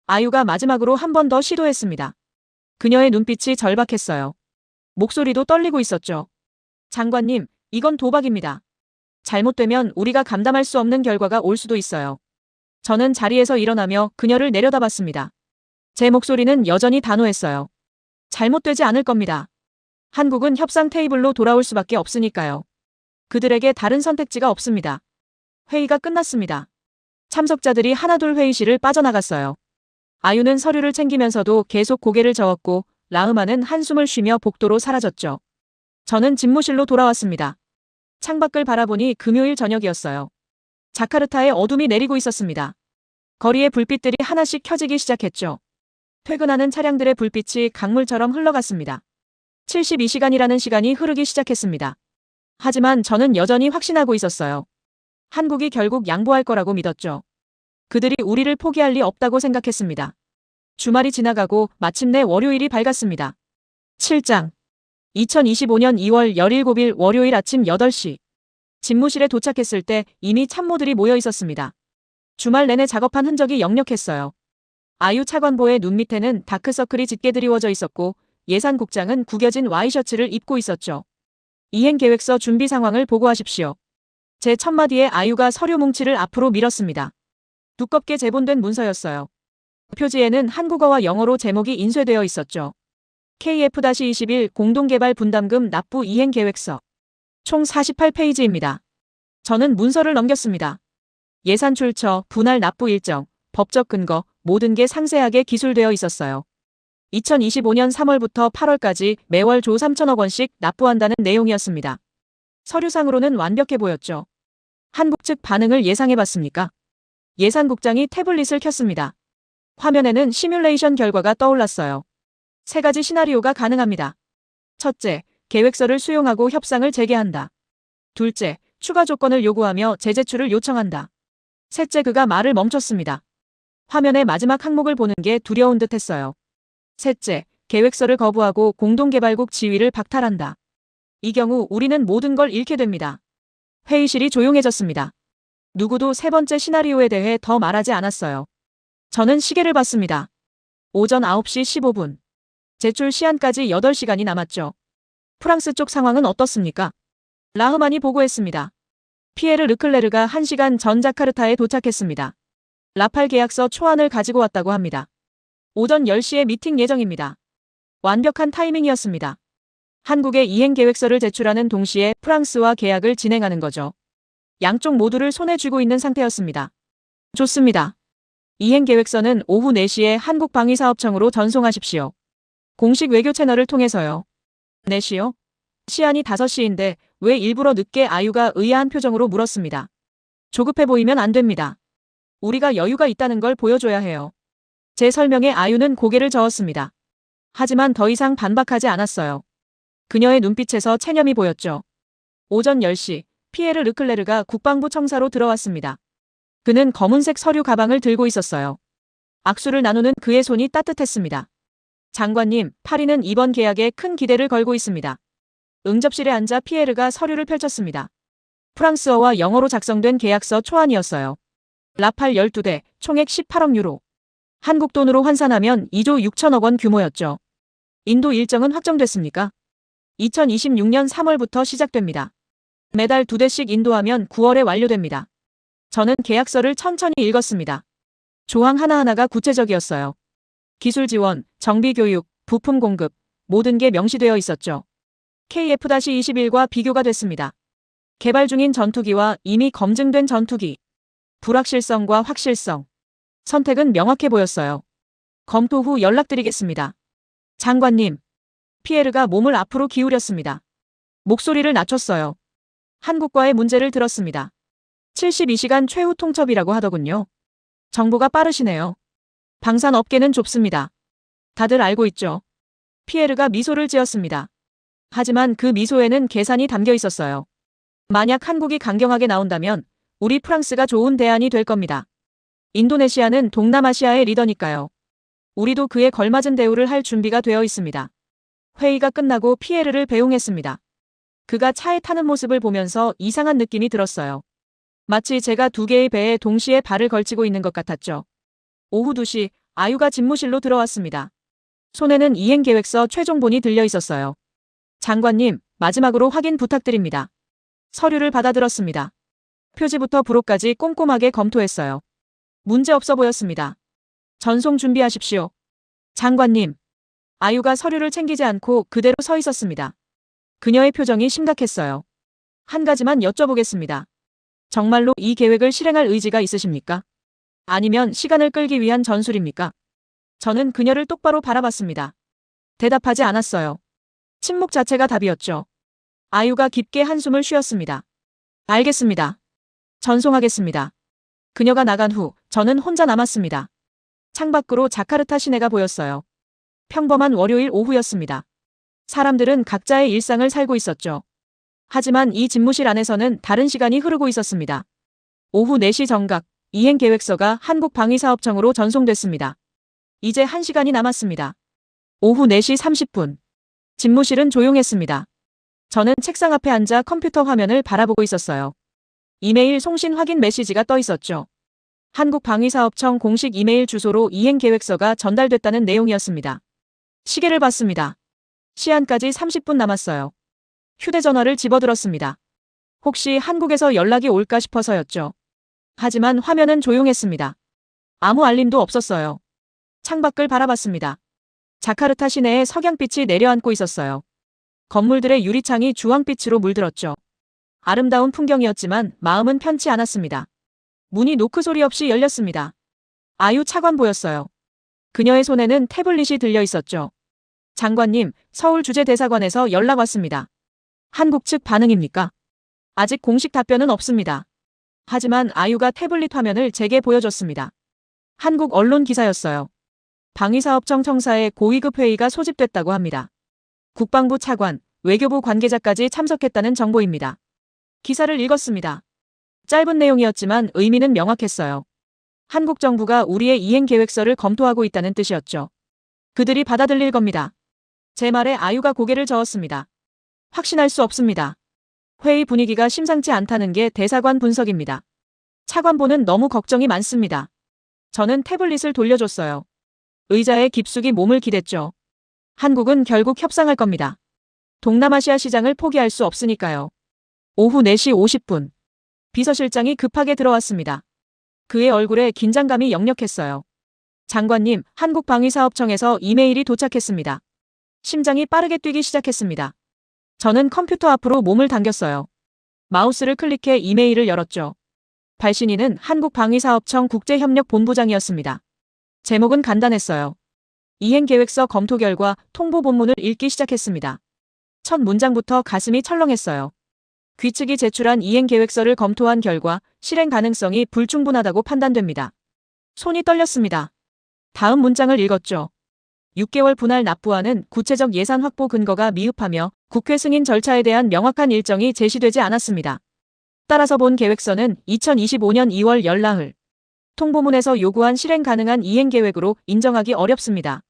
아유가 마지막으로 한 번 더 시도했습니다. 그녀의 눈빛이 절박했어요. 목소리도 떨리고 있었죠. 장관님, 이건 도박입니다. 잘못되면 우리가 감당할 수 없는 결과가 올 수도 있어요. 저는 자리에서 일어나며 그녀를 내려다봤습니다. 제 목소리는 여전히 단호했어요. 잘못되지 않을 겁니다. 한국은 협상 테이블로 돌아올 수밖에 없으니까요. 그들에게 다른 선택지가 없습니다. 회의가 끝났습니다. 참석자들이 하나둘 회의실을 빠져나갔어요. 아유는 서류를 챙기면서도 계속 고개를 저었고 라흐만은 한숨을 쉬며 복도로 사라졌죠. 저는 집무실로 돌아왔습니다. 창밖을 바라보니 금요일 저녁이었어요. 자카르타에 어둠이 내리고 있었습니다. 거리의 불빛들이 하나씩 켜지기 시작했죠. 퇴근하는 차량들의 불빛이 강물처럼 흘러갔습니다. 72시간이라는 시간이 흐르기 시작했습니다. 하지만 저는 여전히 확신하고 있었어요. 한국이 결국 양보할 거라고 믿었죠. 그들이 우리를 포기할 리 없다고 생각했습니다. 주말이 지나가고 마침내 월요일이 밝았습니다. 7장 2025년 2월 17일 월요일 아침 8시 집무실에 도착했을 때 이미 참모들이 모여 있었습니다. 주말 내내 작업한 흔적이 역력했어요. 아유 차관보의 눈 밑에는 다크서클이 짙게 드리워져 있었고 예산국장은 구겨진 와이셔츠를 입고 있었죠. 이행계획서 준비 상황을 보고하십시오. 제 첫마디에 아유가 서류 뭉치를 앞으로 밀었습니다. 두껍게 제본된 문서였어요. 표지에는 한국어와 영어로 제목이 인쇄되어 있었죠. KF-21 공동개발 분담금 납부 이행계획서. 총 48페이지입니다. 저는 문서를 넘겼습니다. 예산 출처, 분할 납부 일정, 법적 근거, 모든 게 상세하게 기술되어 있었어요. 2025년 3월부터 8월까지 매월 조 3천억 원씩 납부한다는 내용이었습니다. 서류상으로는 완벽해 보였죠. 한국 측 반응을 예상해봤습니까? 예산국장이 태블릿을 켰습니다. 화면에는 시뮬레이션 결과가 떠올랐어요. 3가지 시나리오가 가능합니다. 첫째, 계획서를 수용하고 협상을 재개한다. 둘째, 추가 조건을 요구하며 재제출을 요청한다. 셋째, 그가 말을 멈췄습니다. 화면의 마지막 항목을 보는 게 두려운 듯 했어요. 셋째, 계획서를 거부하고 공동개발국 지위를 박탈한다. 이 경우 우리는 모든 걸 잃게 됩니다. 회의실이 조용해졌습니다. 누구도 3번째 시나리오에 대해 더 말하지 않았어요. 저는 시계를 봤습니다. 오전 9시 15분. 제출 시한까지 8시간이 남았죠. 프랑스 쪽 상황은 어떻습니까? 라흐만이 보고했습니다. 피에르 르클레르가 1시간 전 자카르타에 도착했습니다. 라팔 계약서 초안을 가지고 왔다고 합니다. 오전 10시에 미팅 예정입니다. 완벽한 타이밍이었습니다. 한국에 이행 계획서를 제출하는 동시에 프랑스와 계약을 진행하는 거죠. 양쪽 모두를 손에 쥐고 있는 상태였습니다. 좋습니다. 이행 계획서는 오후 4시에 한국방위사업청으로 전송하십시오. 공식 외교 채널을 통해서요. 4시요? 시한이 5시인데 왜 일부러 늦게 아유가 의아한 표정으로 물었습니다. 조급해 보이면 안 됩니다. 우리가 여유가 있다는 걸 보여줘야 해요. 제 설명에 아유는 고개를 저었습니다. 하지만 더 이상 반박하지 않았어요. 그녀의 눈빛에서 체념이 보였죠. 오전 10시, 피에르 르클레르가 국방부 청사로 들어왔습니다. 그는 검은색 서류 가방을 들고 있었어요. 악수를 나누는 그의 손이 따뜻했습니다. 장관님, 파리는 이번 계약에 큰 기대를 걸고 있습니다. 응접실에 앉아 피에르가 서류를 펼쳤습니다. 프랑스어와 영어로 작성된 계약서 초안이었어요. 라팔 12대, 총액 18억 유로. 한국 돈으로 환산하면 2조 6천억 원 규모였죠. 인도 일정은 확정됐습니까? 2026년 3월부터 시작됩니다. 매달 2대씩 인도하면 9월에 완료됩니다. 저는 계약서를 천천히 읽었습니다. 조항 하나하나가 구체적이었어요. 기술 지원, 정비 교육, 부품 공급, 모든 게 명시되어 있었죠. KF-21과 비교가 됐습니다. 개발 중인 전투기와 이미 검증된 전투기. 불확실성과 확실성. 선택은 명확해 보였어요. 검토 후 연락드리겠습니다. 장관님. 피에르가 몸을 앞으로 기울였습니다. 목소리를 낮췄어요. 한국과의 문제를 들었습니다. 72시간 최후 통첩이라고 하더군요. 정보가 빠르시네요. 방산업계는 좁습니다. 다들 알고 있죠. 피에르가 미소를 지었습니다. 하지만 그 미소에는 계산이 담겨 있었어요. 만약 한국이 강경하게 나온다면 우리 프랑스가 좋은 대안이 될 겁니다. 인도네시아는 동남아시아의 리더니까요. 우리도 그에 걸맞은 대우를 할 준비가 되어 있습니다. 회의가 끝나고 피에르를 배웅했습니다. 그가 차에 타는 모습을 보면서 이상한 느낌이 들었어요. 마치 제가 2개의 배에 동시에 발을 걸치고 있는 것 같았죠. 오후 2시, 아유가 집무실로 들어왔습니다. 손에는 이행계획서 최종본이 들려 있었어요. 장관님, 마지막으로 확인 부탁드립니다. 서류를 받아들었습니다. 표지부터 부록까지 꼼꼼하게 검토했어요. 문제 없어 보였습니다. 전송 준비하십시오. 장관님. 아유가 서류를 챙기지 않고 그대로 서 있었습니다. 그녀의 표정이 심각했어요. 한 가지만 여쭤보겠습니다. 정말로 이 계획을 실행할 의지가 있으십니까? 아니면 시간을 끌기 위한 전술입니까? 저는 그녀를 똑바로 바라봤습니다. 대답하지 않았어요. 침묵 자체가 답이었죠. 아유가 깊게 한숨을 쉬었습니다. 알겠습니다. 전송하겠습니다. 그녀가 나간 후 저는 혼자 남았습니다. 창밖으로 자카르타 시내가 보였어요. 평범한 월요일 오후였습니다. 사람들은 각자의 일상을 살고 있었죠. 하지만 이 집무실 안에서는 다른 시간이 흐르고 있었습니다. 오후 4시 정각, 이행계획서가 한국방위사업청으로 전송됐습니다. 이제 1시간이 남았습니다. 오후 4시 30분. 집무실은 조용했습니다. 저는 책상 앞에 앉아 컴퓨터 화면을 바라보고 있었어요. 이메일 송신 확인 메시지가 떠 있었죠. 한국방위사업청 공식 이메일 주소로 이행계획서가 전달됐다는 내용이었습니다. 시계를 봤습니다. 시한까지 30분 남았어요. 휴대전화를 집어들었습니다. 혹시 한국에서 연락이 올까 싶어서였죠. 하지만 화면은 조용했습니다. 아무 알림도 없었어요. 창밖을 바라봤습니다. 자카르타 시내에 석양빛이 내려앉고 있었어요. 건물들의 유리창이 주황빛으로 물들었죠. 아름다운 풍경이었지만 마음은 편치 않았습니다. 문이 노크 소리 없이 열렸습니다. 아유 차관 보였어요. 그녀의 손에는 태블릿이 들려 있었죠. 장관님, 서울주재대사관에서 연락 왔습니다. 한국 측 반응입니까? 아직 공식 답변은 없습니다. 하지만 아유가 태블릿 화면을 제게 보여줬습니다. 한국 언론 기사였어요. 방위사업청 청사에 고위급 회의가 소집됐다고 합니다. 국방부 차관, 외교부 관계자까지 참석했다는 정보입니다. 기사를 읽었습니다. 짧은 내용이었지만 의미는 명확했어요. 한국 정부가 우리의 이행 계획서를 검토하고 있다는 뜻이었죠. 그들이 받아들일 겁니다. 제 말에 아유가 고개를 저었습니다. 확신할 수 없습니다. 회의 분위기가 심상치 않다는 게 대사관 분석입니다. 차관보는 너무 걱정이 많습니다. 저는 태블릿을 돌려줬어요. 의자에 깊숙이 몸을 기댔죠. 한국은 결국 협상할 겁니다. 동남아시아 시장을 포기할 수 없으니까요. 오후 4시 50분. 비서실장이 급하게 들어왔습니다. 그의 얼굴에 긴장감이 역력했어요. 장관님, 한국방위사업청에서 이메일이 도착했습니다. 심장이 빠르게 뛰기 시작했습니다. 저는 컴퓨터 앞으로 몸을 당겼어요. 마우스를 클릭해 이메일을 열었죠. 발신인은 한국방위사업청 국제협력본부장이었습니다. 제목은 간단했어요. 이행계획서 검토 결과 통보 본문을 읽기 시작했습니다. 첫 문장부터 가슴이 철렁했어요. 귀측이 제출한 이행계획서를 검토한 결과 실행 가능성이 불충분하다고 판단됩니다. 손이 떨렸습니다. 다음 문장을 읽었죠. 6개월 분할 납부하는 구체적 예산 확보 근거가 미흡하며 국회 승인 절차에 대한 명확한 일정이 제시되지 않았습니다. 따라서 본 계획서는 2025년 2월 열나흘 통보문에서 요구한 실행 가능한 이행 계획으로 인정하기 어렵습니다.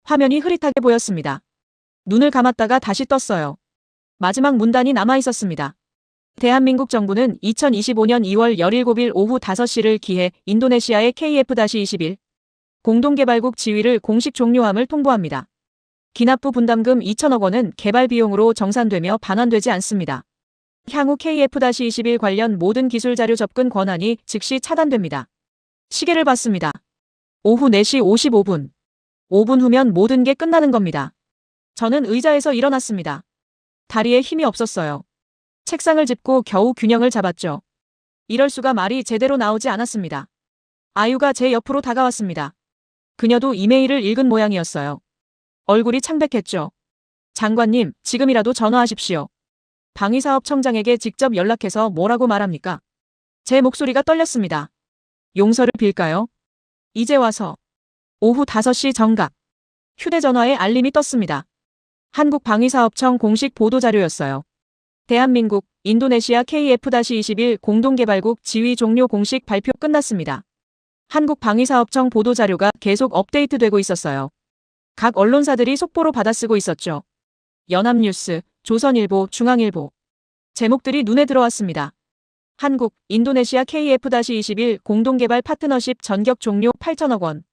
화면이 흐릿하게 보였습니다. 눈을 감았다가 다시 떴어요. 마지막 문단이 남아 있었습니다. 대한민국 정부는 2025년 2월 17일 오후 5시를 기해 인도네시아의 KF-21 공동개발국 지위를 공식 종료함을 통보합니다. 기납부 분담금 2천억 원은 개발 비용으로 정산되며 반환되지 않습니다. 향후 KF-21 관련 모든 기술 자료 접근 권한이 즉시 차단됩니다. 시계를 봤습니다. 오후 4시 55분. 5분 후면 모든 게 끝나는 겁니다. 저는 의자에서 일어났습니다. 다리에 힘이 없었어요. 책상을 짚고 겨우 균형을 잡았죠. 이럴 수가 말이 제대로 나오지 않았습니다. 아유가 제 옆으로 다가왔습니다. 그녀도 이메일을 읽은 모양이었어요. 얼굴이 창백했죠. 장관님, 지금이라도 전화하십시오. 방위사업청장에게 직접 연락해서 뭐라고 말합니까? 제 목소리가 떨렸습니다. 용서를 빌까요? 이제 와서. 오후 5시 정각. 휴대전화에 알림이 떴습니다. 한국방위사업청 공식 보도자료였어요. 대한민국, 인도네시아 KF-21 공동개발국 지위 종료 공식 발표 끝났습니다. 한국방위사업청 보도자료가 계속 업데이트되고 있었어요. 각 언론사들이 속보로 받아쓰고 있었죠. 연합뉴스, 조선일보, 중앙일보. 제목들이 눈에 들어왔습니다. 한국, 인도네시아 KF-21 공동개발 파트너십 전격 종료 8천억 원.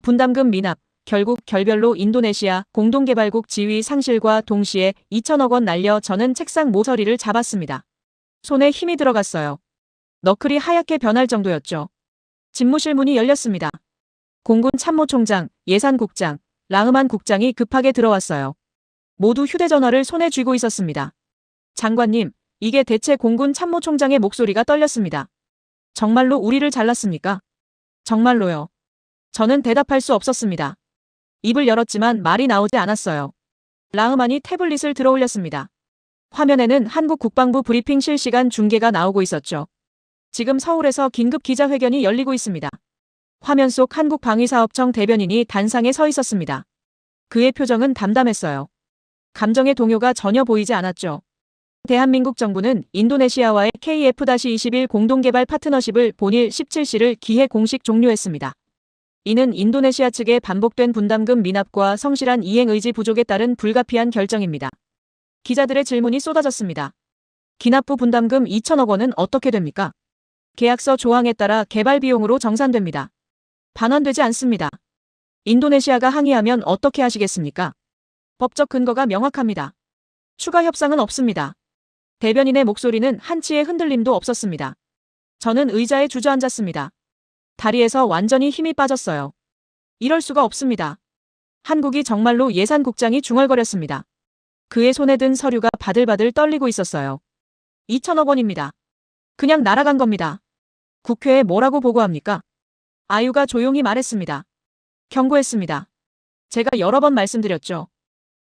분담금 미납, 결국 결별로 인도네시아 공동개발국 지위 상실과 동시에 2천억 원 날려 저는 책상 모서리를 잡았습니다. 손에 힘이 들어갔어요. 너클이 하얗게 변할 정도였죠. 집무실 문이 열렸습니다. 공군 참모총장, 예산국장, 라흐만 국장이 급하게 들어왔어요. 모두 휴대전화를 손에 쥐고 있었습니다. 장관님, 이게 대체 공군 참모총장의 목소리가 떨렸습니다. 정말로 우리를 잘랐습니까? 정말로요. 저는 대답할 수 없었습니다. 입을 열었지만 말이 나오지 않았어요. 라흐만이 태블릿을 들어올렸습니다. 화면에는 한국 국방부 브리핑 실시간 중계가 나오고 있었죠. 지금 서울에서 긴급 기자회견이 열리고 있습니다. 화면 속 한국방위사업청 대변인이 단상에 서 있었습니다. 그의 표정은 담담했어요. 감정의 동요가 전혀 보이지 않았죠. 대한민국 정부는 인도네시아와의 KF-21 공동개발 파트너십을 본일 17시를 기해 공식 종료했습니다. 이는 인도네시아 측의 반복된 분담금 미납과 성실한 이행 의지 부족에 따른 불가피한 결정입니다. 기자들의 질문이 쏟아졌습니다. 기납부 분담금 2천억 원은 어떻게 됩니까? 계약서 조항에 따라 개발 비용으로 정산됩니다. 반환되지 않습니다. 인도네시아가 항의하면 어떻게 하시겠습니까? 법적 근거가 명확합니다. 추가 협상은 없습니다. 대변인의 목소리는 한치의 흔들림도 없었습니다. 저는 의자에 주저앉았습니다. 다리에서 완전히 힘이 빠졌어요. 이럴 수가 없습니다. 한국이 정말로 예산국장이 중얼거렸습니다. 그의 손에 든 서류가 바들바들 떨리고 있었어요. 2천억 원입니다. 그냥 날아간 겁니다. 국회에 뭐라고 보고합니까? 아유가 조용히 말했습니다. 경고했습니다. 제가 여러 번 말씀드렸죠.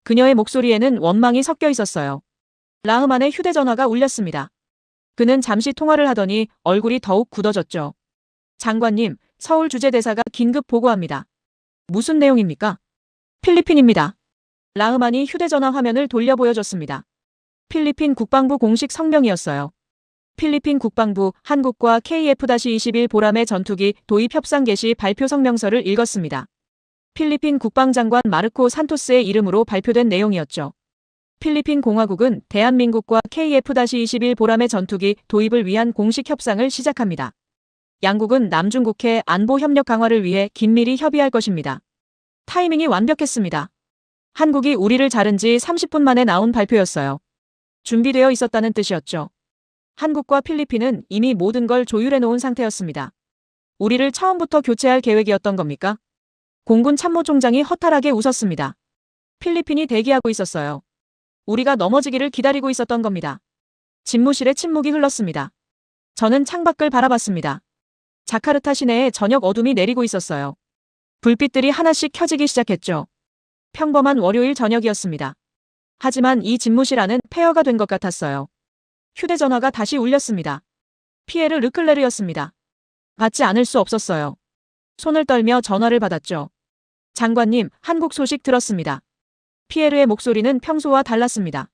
그녀의 목소리에는 원망이 섞여 있었어요. 라흐만의 휴대전화가 울렸습니다. 그는 잠시 통화를 하더니 얼굴이 더욱 굳어졌죠. 장관님, 서울 주재대사가 긴급 보고합니다. 무슨 내용입니까? 필리핀입니다. 라흐만이 휴대전화 화면을 돌려 보여줬습니다. 필리핀 국방부 공식 성명이었어요. 필리핀 국방부 한국과 KF-21 보람의 전투기 도입 협상 개시 발표 성명서를 읽었습니다. 필리핀 국방장관 마르코 산토스의 이름으로 발표된 내용이었죠. 필리핀 공화국은 대한민국과 KF-21 보람의 전투기 도입을 위한 공식 협상을 시작합니다. 양국은 남중국해 안보 협력 강화를 위해 긴밀히 협의할 것입니다. 타이밍이 완벽했습니다. 한국이 우리를 자른 지 30분 만에 나온 발표였어요. 준비되어 있었다는 뜻이었죠. 한국과 필리핀은 이미 모든 걸 조율해 놓은 상태였습니다. 우리를 처음부터 교체할 계획이었던 겁니까? 공군 참모총장이 허탈하게 웃었습니다. 필리핀이 대기하고 있었어요. 우리가 넘어지기를 기다리고 있었던 겁니다. 집무실에 침묵이 흘렀습니다. 저는 창밖을 바라봤습니다. 자카르타 시내에 저녁 어둠이 내리고 있었어요. 불빛들이 하나씩 켜지기 시작했죠. 평범한 월요일 저녁이었습니다. 하지만 이 집무실 안은 폐허가 된 것 같았어요. 휴대전화가 다시 울렸습니다. 피에르 르클레르였습니다. 받지 않을 수 없었어요. 손을 떨며 전화를 받았죠. 장관님, 한국 소식 들었습니다. 피에르의 목소리는 평소와 달랐습니다.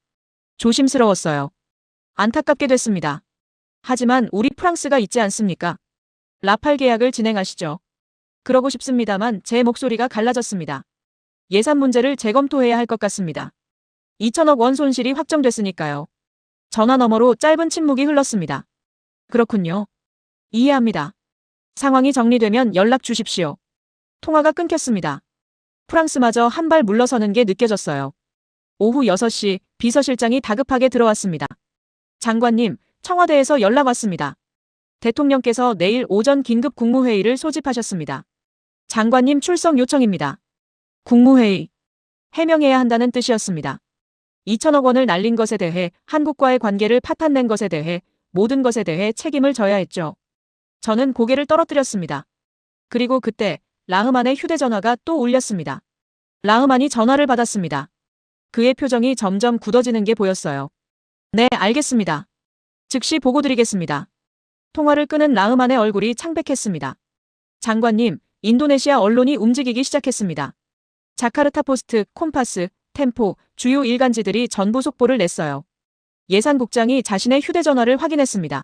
조심스러웠어요. 안타깝게 됐습니다. 하지만 우리 프랑스가 있지 않습니까? 라팔 계약을 진행하시죠. 그러고 싶습니다만 제 목소리가 갈라졌습니다. 예산 문제를 재검토해야 할 것 같습니다. 2천억 원 손실이 확정됐으니까요. 전화 너머로 짧은 침묵이 흘렀습니다. 그렇군요. 이해합니다. 상황이 정리되면 연락 주십시오. 통화가 끊겼습니다. 프랑스마저 한 발 물러서는 게 느껴졌어요. 오후 6시 비서실장이 다급하게 들어왔습니다. 장관님, 청와대에서 연락 왔습니다. 대통령께서 내일 오전 긴급 국무회의를 소집하셨습니다. 장관님 출석 요청입니다. 국무회의. 해명해야 한다는 뜻이었습니다. 2천억 원을 날린 것에 대해 한국과의 관계를 파탄낸 것에 대해 모든 것에 대해 책임을 져야 했죠. 저는 고개를 떨어뜨렸습니다. 그리고 그때 라흐만의 휴대전화가 또 울렸습니다. 라흐만이 전화를 받았습니다. 그의 표정이 점점 굳어지는 게 보였어요. 네, 알겠습니다. 즉시 보고 드리겠습니다. 통화를 끊은 라흐만의 얼굴이 창백했습니다. 장관님, 인도네시아 언론이 움직이기 시작했습니다. 자카르타 포스트, 콤파스, 템포, 주요 일간지들이 전부 속보를 냈어요. 예산국장이 자신의 휴대전화를 확인했습니다.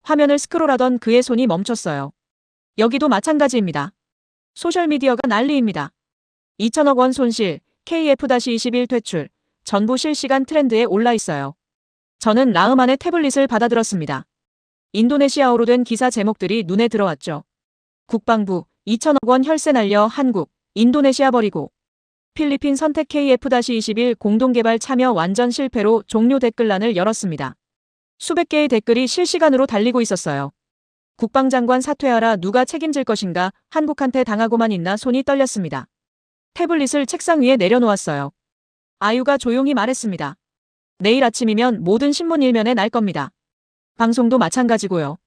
화면을 스크롤하던 그의 손이 멈췄어요. 여기도 마찬가지입니다. 소셜미디어가 난리입니다. 2천억 원 손실, KF-21 퇴출, 전부 실시간 트렌드에 올라 있어요. 저는 라흐만의 태블릿을 받아들었습니다. 인도네시아어로 된 기사 제목들이 눈에 들어왔죠. 국방부, 2천억 원 혈세 날려 한국, 인도네시아 버리고. 필리핀 선택 KF-21 공동개발 참여 완전 실패로 종료 댓글란을 열었습니다. 수백 개의 댓글이 실시간으로 달리고 있었어요. 국방장관 사퇴하라, 누가 책임질 것인가, 한국한테 당하고만 있나 손이 떨렸습니다. 태블릿을 책상 위에 내려놓았어요. 아유가 조용히 말했습니다. 내일 아침이면 모든 신문 일면에 날 겁니다. 방송도 마찬가지고요.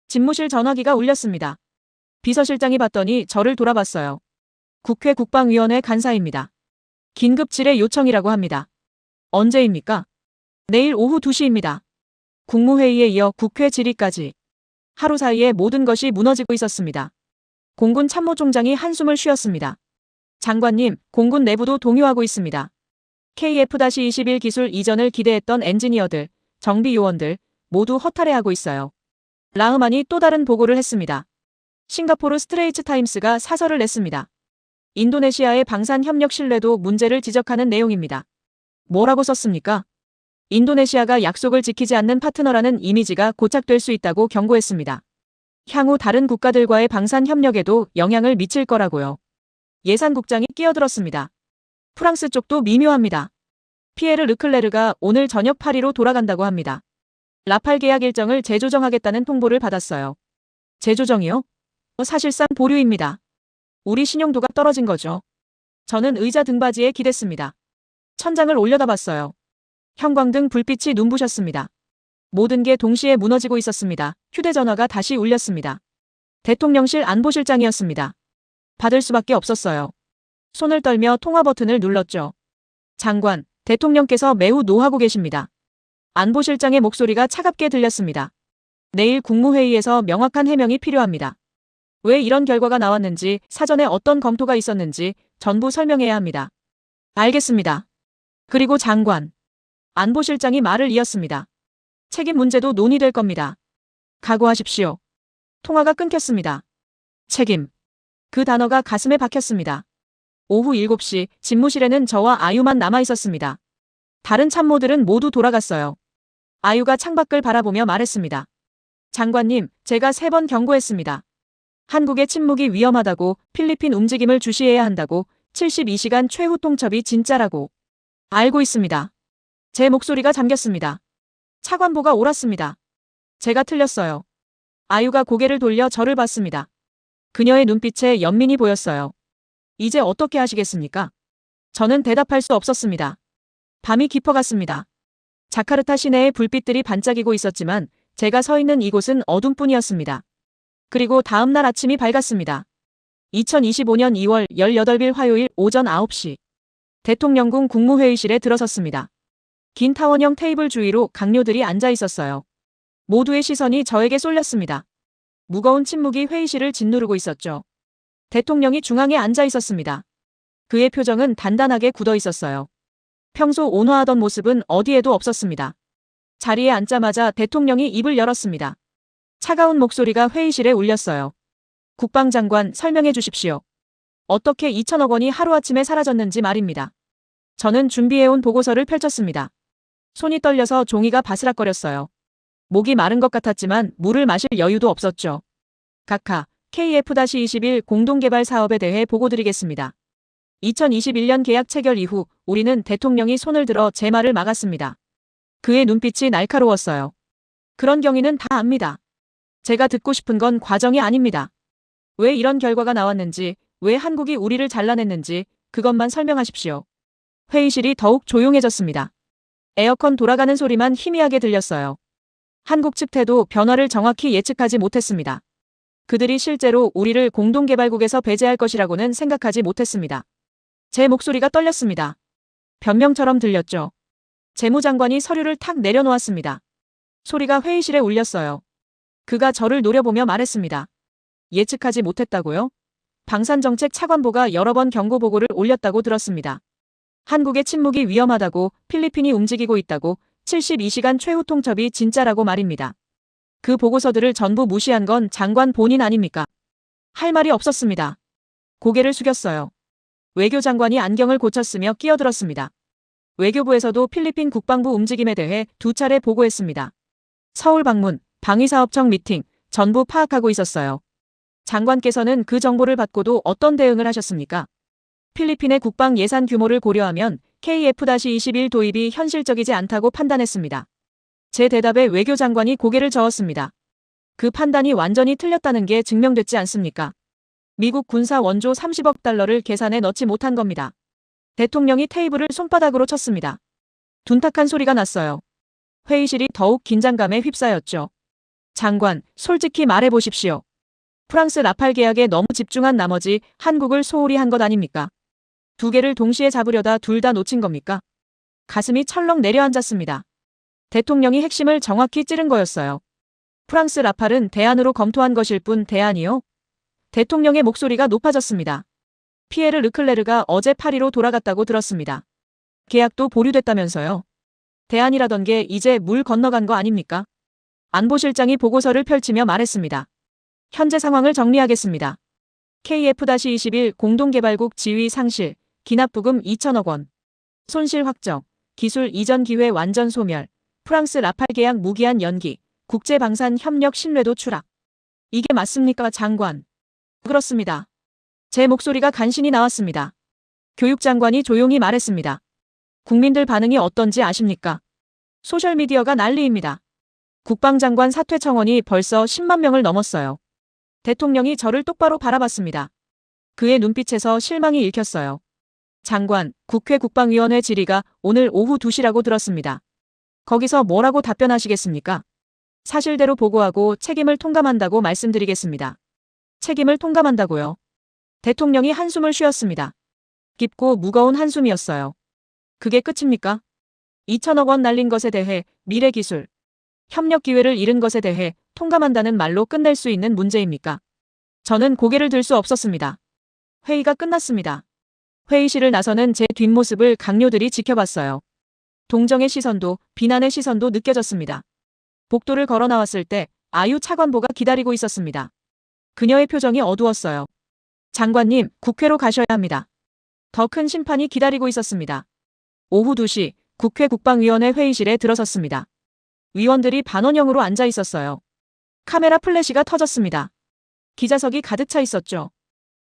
집무실 전화기가 울렸습니다. 비서실장이 받더니 저를 돌아봤어요. 국회 국방위원회 간사입니다. 긴급 질의 요청이라고 합니다. 언제입니까? 내일 오후 2시입니다. 국무회의에 이어 국회 질의까지. 하루 사이에 모든 것이 무너지고 있었습니다. 공군 참모총장이 한숨을 쉬었습니다. 장관님, 공군 내부도 동요하고 있습니다. KF-21 기술 이전을 기대했던 엔지니어들, 정비 요원들 모두 허탈해하고 있어요. 라흐만이 또 다른 보고를 했습니다. 싱가포르 스트레이츠 타임스가 사설을 냈습니다. 인도네시아의 방산 협력 신뢰도 문제를 지적하는 내용입니다. 뭐라고 썼습니까? 인도네시아가 약속을 지키지 않는 파트너라는 이미지가 고착될 수 있다고 경고했습니다. 향후 다른 국가들과의 방산 협력에도 영향을 미칠 거라고요. 예산국장이 끼어들었습니다. 프랑스 쪽도 미묘합니다. 피에르 르클레르가 오늘 저녁 파리로 돌아간다고 합니다. 라팔 계약 일정을 재조정하겠다는 통보를 받았어요. 재조정이요? 사실상 보류입니다. 우리 신용도가 떨어진 거죠. 저는 의자 등받이에 기댔습니다. 천장을 올려다봤어요. 형광등 불빛이 눈부셨습니다. 모든 게 동시에 무너지고 있었습니다. 휴대전화가 다시 울렸습니다. 대통령실 안보실장이었습니다. 받을 수밖에 없었어요. 손을 떨며 통화 버튼을 눌렀죠. 장관, 대통령께서 매우 노하고 계십니다. 안보실장의 목소리가 차갑게 들렸습니다. 내일 국무회의에서 명확한 해명이 필요합니다. 왜 이런 결과가 나왔는지, 사전에 어떤 검토가 있었는지 전부 설명해야 합니다. 알겠습니다. 그리고 장관. 안보실장이 말을 이었습니다. 책임 문제도 논의될 겁니다. 각오하십시오. 통화가 끊겼습니다. 책임. 그 단어가 가슴에 박혔습니다. 오후 7시 집무실에는 저와 아유만 남아 있었습니다. 다른 참모들은 모두 돌아갔어요. 아유가 창밖을 바라보며 말했습니다. 장관님, 제가 3번 경고했습니다. 한국의 침묵이 위험하다고, 필리핀 움직임을 주시해야 한다고, 72시간 최후 통첩이 진짜라고. 알고 있습니다. 제 목소리가 잠겼습니다. 차관보가 옳았습니다. 제가 틀렸어요. 아유가 고개를 돌려 저를 봤습니다. 그녀의 눈빛에 연민이 보였어요. 이제 어떻게 하시겠습니까? 저는 대답할 수 없었습니다. 밤이 깊어갔습니다. 자카르타 시내의 불빛들이 반짝이고 있었지만 제가 서 있는 이곳은 어둠뿐이었습니다. 그리고 다음 날 아침이 밝았습니다. 2025년 2월 18일 화요일 오전 9시. 대통령궁 국무회의실에 들어섰습니다. 긴 타원형 테이블 주위로 강요들이 앉아 있었어요. 모두의 시선이 저에게 쏠렸습니다. 무거운 침묵이 회의실을 짓누르고 있었죠. 대통령이 중앙에 앉아 있었습니다. 그의 표정은 단단하게 굳어 있었어요. 평소 온화하던 모습은 어디에도 없었습니다. 자리에 앉자마자 대통령이 입을 열었습니다. 차가운 목소리가 회의실에 울렸어요. 국방장관, 설명해 주십시오. 어떻게 2천억 원이 하루아침에 사라졌는지 말입니다. 저는 준비해온 보고서를 펼쳤습니다. 손이 떨려서 종이가 바스락거렸어요. 목이 마른 것 같았지만 물을 마실 여유도 없었죠. 각하, KF-21 공동개발 사업에 대해 보고드리겠습니다. 2021년 계약 체결 이후 우리는 대통령이 손을 들어 제 말을 막았습니다. 그의 눈빛이 날카로웠어요. 그런 경위는 다 압니다. 제가 듣고 싶은 건 과정이 아닙니다. 왜 이런 결과가 나왔는지, 왜 한국이 우리를 잘라냈는지 그것만 설명하십시오. 회의실이 더욱 조용해졌습니다. 에어컨 돌아가는 소리만 희미하게 들렸어요. 한국 측 태도 변화를 정확히 예측하지 못했습니다. 그들이 실제로 우리를 공동개발국에서 배제할 것이라고는 생각하지 못했습니다. 제 목소리가 떨렸습니다. 변명처럼 들렸죠. 재무장관이 서류를 탁 내려놓았습니다. 소리가 회의실에 울렸어요. 그가 저를 노려보며 말했습니다. 예측하지 못했다고요? 방산정책 차관보가 여러 번 경고 보고를 올렸다고 들었습니다. 한국의 침묵이 위험하다고, 필리핀이 움직이고 있다고, 72시간 최후 통첩이 진짜라고 말입니다. 그 보고서들을 전부 무시한 건 장관 본인 아닙니까? 할 말이 없었습니다. 고개를 숙였어요. 외교장관이 안경을 고쳤으며 끼어들었습니다. 외교부에서도 필리핀 국방부 움직임에 대해 2차례 보고했습니다. 서울 방문, 방위사업청 미팅, 전부 파악하고 있었어요. 장관께서는 그 정보를 받고도 어떤 대응을 하셨습니까? 필리핀의 국방 예산 규모를 고려하면 KF-21 도입이 현실적이지 않다고 판단했습니다. 제 대답에 외교장관이 고개를 저었습니다. 그 판단이 완전히 틀렸다는 게 증명됐지 않습니까? 미국 군사 원조 30억 달러를 계산에 넣지 못한 겁니다. 대통령이 테이블을 손바닥으로 쳤습니다. 둔탁한 소리가 났어요. 회의실이 더욱 긴장감에 휩싸였죠. 장관, 솔직히 말해보십시오. 프랑스 라팔 계약에 너무 집중한 나머지 한국을 소홀히 한 것 아닙니까? 2개를 동시에 잡으려다 둘 다 놓친 겁니까? 가슴이 철렁 내려앉았습니다. 대통령이 핵심을 정확히 찌른 거였어요. 프랑스 라팔은 대안으로 검토한 것일 뿐 대안이요? 대통령의 목소리가 높아졌습니다. 피에르 르클레르가 어제 파리로 돌아갔다고 들었습니다. 계약도 보류됐다면서요. 대안이라던 게 이제 물 건너간 거 아닙니까? 안보실장이 보고서를 펼치며 말했습니다. 현재 상황을 정리하겠습니다. KF-21 공동개발국 지위 상실, 기납부금 2천억 원. 손실 확정, 기술 이전 기회 완전 소멸, 프랑스 라팔 계약 무기한 연기, 국제방산 협력 신뢰도 추락. 이게 맞습니까, 장관? 그렇습니다. 제 목소리가 간신히 나왔습니다. 교육장관이 조용히 말했습니다. 국민들 반응이 어떤지 아십니까? 소셜미디어가 난리입니다. 국방장관 사퇴 청원이 벌써 10만 명을 넘었어요. 대통령이 저를 똑바로 바라봤습니다. 그의 눈빛에서 실망이 읽혔어요. 장관, 국회 국방위원회 질의가 오늘 오후 2시라고 들었습니다. 거기서 뭐라고 답변하시겠습니까? 사실대로 보고하고 책임을 통감한다고 말씀드리겠습니다. 책임을 통감한다고요? 대통령이 한숨을 쉬었습니다. 깊고 무거운 한숨이었어요. 그게 끝입니까? 2천억 원 날린 것에 대해 미래 기술, 협력 기회를 잃은 것에 대해 통감한다는 말로 끝낼 수 있는 문제입니까? 저는 고개를 들 수 없었습니다. 회의가 끝났습니다. 회의실을 나서는 제 뒷모습을 강요들이 지켜봤어요. 동정의 시선도 비난의 시선도 느껴졌습니다. 복도를 걸어 나왔을 때 아유 차관보가 기다리고 있었습니다. 그녀의 표정이 어두웠어요. 장관님, 국회로 가셔야 합니다. 더 큰 심판이 기다리고 있었습니다. 오후 2시 국회 국방위원회 회의실에 들어섰습니다. 위원들이 반원형으로 앉아 있었어요. 카메라 플래시가 터졌습니다. 기자석이 가득 차 있었죠.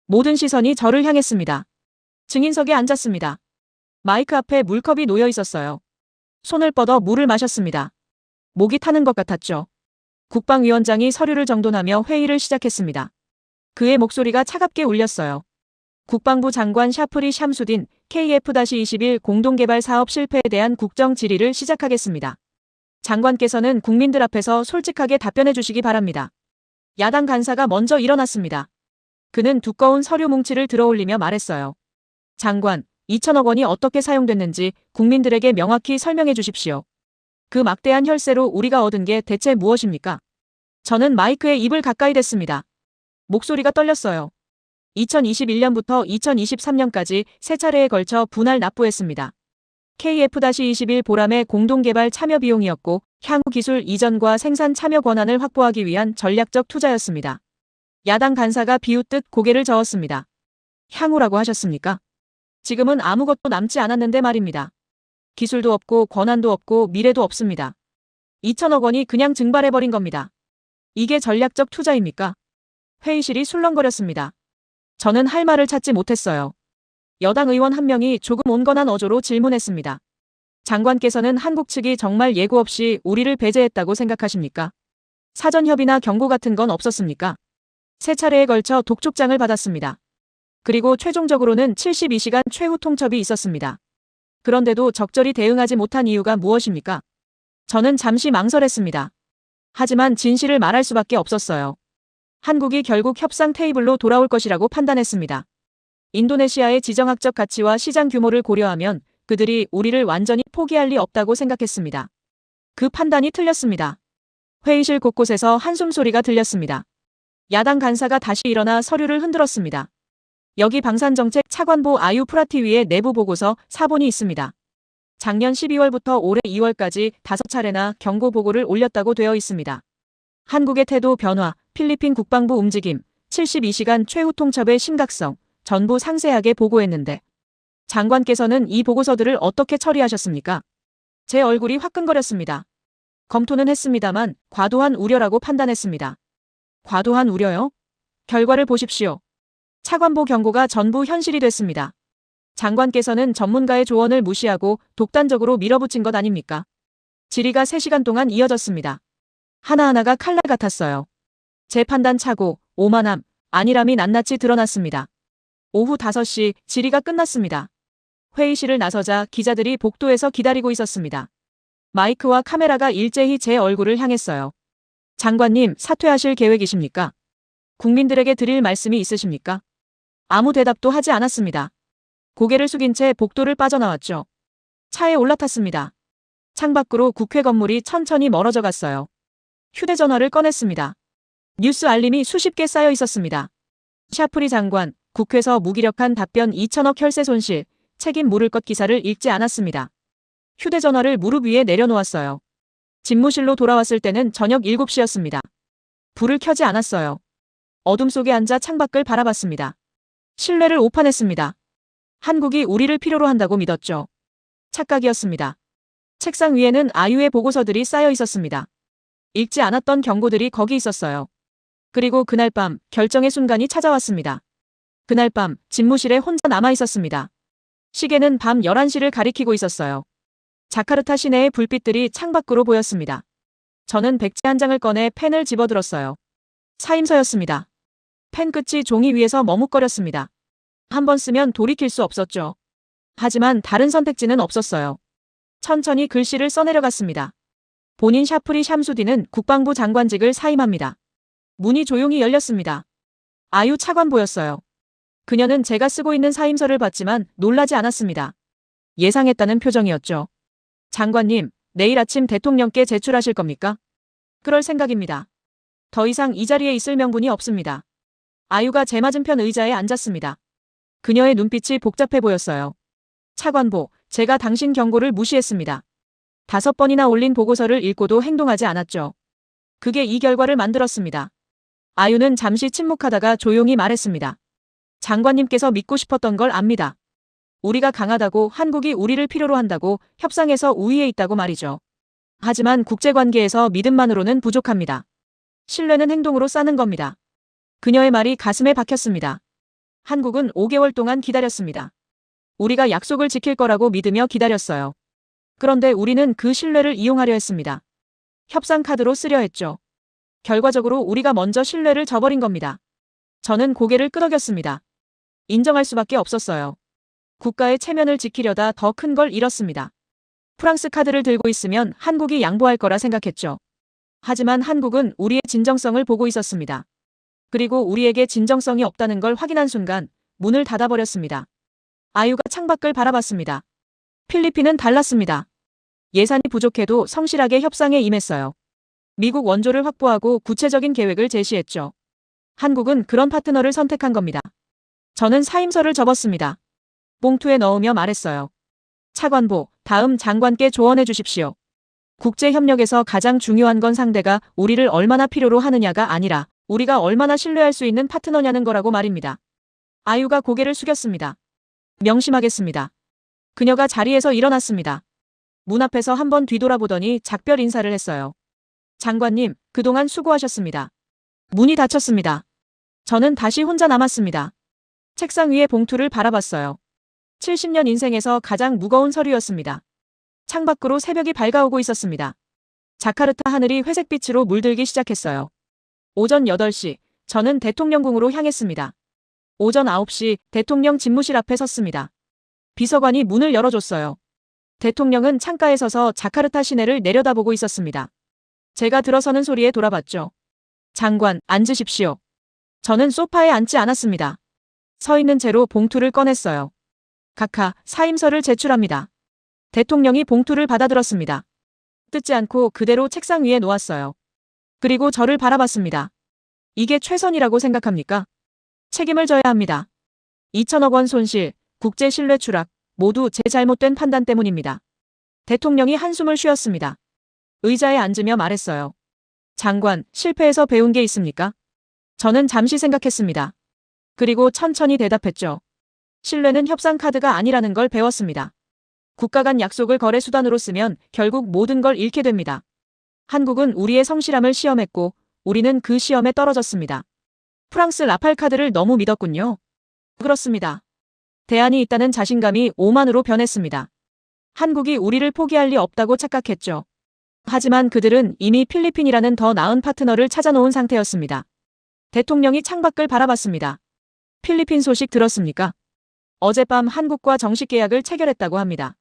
모든 시선이 저를 향했습니다. 증인석에 앉았습니다. 마이크 앞에 물컵이 놓여 있었어요. 손을 뻗어 물을 마셨습니다. 목이 타는 것 같았죠. 국방위원장이 서류를 정돈하며 회의를 시작했습니다. 그의 목소리가 차갑게 울렸어요. 국방부 장관 샤프리 샴수딘 KF-21 공동개발 사업 실패에 대한 국정 질의를 시작하겠습니다. 장관께서는 국민들 앞에서 솔직하게 답변해 주시기 바랍니다. 야당 간사가 먼저 일어났습니다. 그는 두꺼운 서류 뭉치를 들어올리며 말했어요. 장관, 2천억 원이 어떻게 사용됐는지 국민들에게 명확히 설명해 주십시오. 그 막대한 혈세로 우리가 얻은 게 대체 무엇입니까? 저는 마이크에 입을 가까이 댔습니다. 목소리가 떨렸어요. 2021년부터 2023년까지 세 차례에 걸쳐 분할 납부했습니다. KF-21 보람의 공동개발 참여 비용이었고 향후 기술 이전과 생산 참여 권한을 확보하기 위한 전략적 투자였습니다. 야당 간사가 비웃듯 고개를 저었습니다. 향후라고 하셨습니까? 지금은 아무것도 남지 않았는데 말입니다. 기술도 없고 권한도 없고 미래도 없습니다. 2천억 원이 그냥 증발해버린 겁니다. 이게 전략적 투자입니까? 회의실이 술렁거렸습니다. 저는 할 말을 찾지 못했어요. 여당 의원 한 명이 조금 온건한 어조로 질문했습니다. 장관께서는 한국 측이 정말 예고 없이 우리를 배제했다고 생각하십니까? 사전 협의나 경고 같은 건 없었습니까? 세 차례에 걸쳐 독촉장을 받았습니다. 그리고 최종적으로는 72시간 최후 통첩이 있었습니다. 그런데도 적절히 대응하지 못한 이유가 무엇입니까? 저는 잠시 망설였습니다. 하지만 진실을 말할 수밖에 없었어요. 한국이 결국 협상 테이블로 돌아올 것이라고 판단했습니다. 인도네시아의 지정학적 가치와 시장 규모를 고려하면 그들이 우리를 완전히 포기할 리 없다고 생각했습니다. 그 판단이 틀렸습니다. 회의실 곳곳에서 한숨 소리가 들렸습니다. 야당 간사가 다시 일어나 서류를 흔들었습니다. 여기 방산정책 차관보 아유 프라티위의 내부 보고서 사본이 있습니다. 작년 12월부터 올해 2월까지 5차례나 경고 보고를 올렸다고 되어 있습니다. 한국의 태도 변화, 필리핀 국방부 움직임, 72시간 최후 통첩의 심각성, 전부 상세하게 보고했는데 장관께서는 이 보고서들을 어떻게 처리하셨습니까? 제 얼굴이 화끈거렸습니다. 검토는 했습니다만 과도한 우려라고 판단했습니다. 과도한 우려요? 결과를 보십시오. 차관보 경고가 전부 현실이 됐습니다. 장관께서는 전문가의 조언을 무시하고 독단적으로 밀어붙인 것 아닙니까? 질의가 3시간 동안 이어졌습니다. 하나하나가 칼날 같았어요. 제 판단 착오, 오만함, 안일함이 낱낱이 드러났습니다. 오후 5시 질의가 끝났습니다. 회의실을 나서자 기자들이 복도에서 기다리고 있었습니다. 마이크와 카메라가 일제히 제 얼굴을 향했어요. 장관님, 사퇴하실 계획이십니까? 국민들에게 드릴 말씀이 있으십니까? 아무 대답도 하지 않았습니다. 고개를 숙인 채 복도를 빠져나왔죠. 차에 올라탔습니다. 창밖으로 국회 건물이 천천히 멀어져 갔어요. 휴대전화를 꺼냈습니다. 뉴스 알림이 수십 개 쌓여 있었습니다. 샤프리 장관, 국회에서 무기력한 답변 2천억 혈세 손실, 책임 물을 것 기사를 읽지 않았습니다. 휴대전화를 무릎 위에 내려놓았어요. 집무실로 돌아왔을 때는 저녁 7시였습니다. 불을 켜지 않았어요. 어둠 속에 앉아 창밖을 바라봤습니다. 신뢰를 오판했습니다. 한국이 우리를 필요로 한다고 믿었죠. 착각이었습니다. 책상 위에는 아유의 보고서들이 쌓여 있었습니다. 읽지 않았던 경고들이 거기 있었어요. 그리고 그날 밤 결정의 순간이 찾아왔습니다. 그날 밤 집무실에 혼자 남아 있었습니다. 시계는 밤 11시를 가리키고 있었어요. 자카르타 시내의 불빛들이 창밖으로 보였습니다. 저는 백지 한 장을 꺼내 펜을 집어들었어요. 사임서였습니다. 펜 끝이 종이 위에서 머뭇거렸습니다. 한 번 쓰면 돌이킬 수 없었죠. 하지만 다른 선택지는 없었어요. 천천히 글씨를 써내려갔습니다. 본인 샤프리 샴수디는 국방부 장관직을 사임합니다. 문이 조용히 열렸습니다. 아유 차관보였어요. 그녀는 제가 쓰고 있는 사임서를 봤지만 놀라지 않았습니다. 예상했다는 표정이었죠. 장관님, 내일 아침 대통령께 제출하실 겁니까? 그럴 생각입니다. 더 이상 이 자리에 있을 명분이 없습니다. 아유가 제 맞은편 의자에 앉았습니다. 그녀의 눈빛이 복잡해 보였어요. 차관보, 제가 당신 경고를 무시했습니다. 5번이나 올린 보고서를 읽고도 행동하지 않았죠. 그게 이 결과를 만들었습니다. 아유는 잠시 침묵하다가 조용히 말했습니다. 장관님께서 믿고 싶었던 걸 압니다. 우리가 강하다고, 한국이 우리를 필요로 한다고, 협상에서 우위에 있다고 말이죠. 하지만 국제관계에서 믿음만으로는 부족합니다. 신뢰는 행동으로 쌓는 겁니다. 그녀의 말이 가슴에 박혔습니다. 한국은 5개월 동안 기다렸습니다. 우리가 약속을 지킬 거라고 믿으며 기다렸어요. 그런데 우리는 그 신뢰를 이용하려 했습니다. 협상 카드로 쓰려 했죠. 결과적으로 우리가 먼저 신뢰를 저버린 겁니다. 저는 고개를 끄덕였습니다. 인정할 수밖에 없었어요. 국가의 체면을 지키려다 더 큰 걸 잃었습니다. 프랑스 카드를 들고 있으면 한국이 양보할 거라 생각했죠. 하지만 한국은 우리의 진정성을 보고 있었습니다. 그리고 우리에게 진정성이 없다는 걸 확인한 순간 문을 닫아버렸습니다. 아유가 창밖을 바라봤습니다. 필리핀은 달랐습니다. 예산이 부족해도 성실하게 협상에 임했어요. 미국 원조를 확보하고 구체적인 계획을 제시했죠. 한국은 그런 파트너를 선택한 겁니다. 저는 사임서를 접었습니다. 봉투에 넣으며 말했어요. 차관보, 다음 장관께 조언해 주십시오. 국제협력에서 가장 중요한 건 상대가 우리를 얼마나 필요로 하느냐가 아니라 우리가 얼마나 신뢰할 수 있는 파트너냐는 거라고 말입니다. 아유가 고개를 숙였습니다. 명심하겠습니다. 그녀가 자리에서 일어났습니다. 문 앞에서 한번 뒤돌아보더니 작별 인사를 했어요. 장관님, 그동안 수고하셨습니다. 문이 닫혔습니다. 저는 다시 혼자 남았습니다. 책상 위에 봉투를 바라봤어요. 70년 인생에서 가장 무거운 서류였습니다. 창밖으로 새벽이 밝아오고 있었습니다. 자카르타 하늘이 회색빛으로 물들기 시작했어요. 오전 8시, 저는 대통령궁으로 향했습니다. 오전 9시, 대통령 집무실 앞에 섰습니다. 비서관이 문을 열어줬어요. 대통령은 창가에 서서 자카르타 시내를 내려다보고 있었습니다. 제가 들어서는 소리에 돌아봤죠. 장관, 앉으십시오. 저는 소파에 앉지 않았습니다. 서 있는 채로 봉투를 꺼냈어요. 각하, 사임서를 제출합니다. 대통령이 봉투를 받아들었습니다. 뜯지 않고 그대로 책상 위에 놓았어요. 그리고 저를 바라봤습니다. 이게 최선이라고 생각합니까? 책임을 져야 합니다. 2천억 원 손실, 국제 신뢰 추락, 모두 제 잘못된 판단 때문입니다. 대통령이 한숨을 쉬었습니다. 의자에 앉으며 말했어요. 장관, 실패해서 배운 게 있습니까? 저는 잠시 생각했습니다. 그리고 천천히 대답했죠. 신뢰는 협상 카드가 아니라는 걸 배웠습니다. 국가 간 약속을 거래 수단으로 쓰면 결국 모든 걸 잃게 됩니다. 한국은 우리의 성실함을 시험했고 우리는 그 시험에 떨어졌습니다. 프랑스 라팔 카드를 너무 믿었군요. 그렇습니다. 대안이 있다는 자신감이 오만으로 변했습니다. 한국이 우리를 포기할 리 없다고 착각했죠. 하지만 그들은 이미 필리핀이라는 더 나은 파트너를 찾아놓은 상태였습니다. 대통령이 창밖을 바라봤습니다. 필리핀 소식 들었습니까? 어젯밤 한국과 정식 계약을 체결했다고 합니다.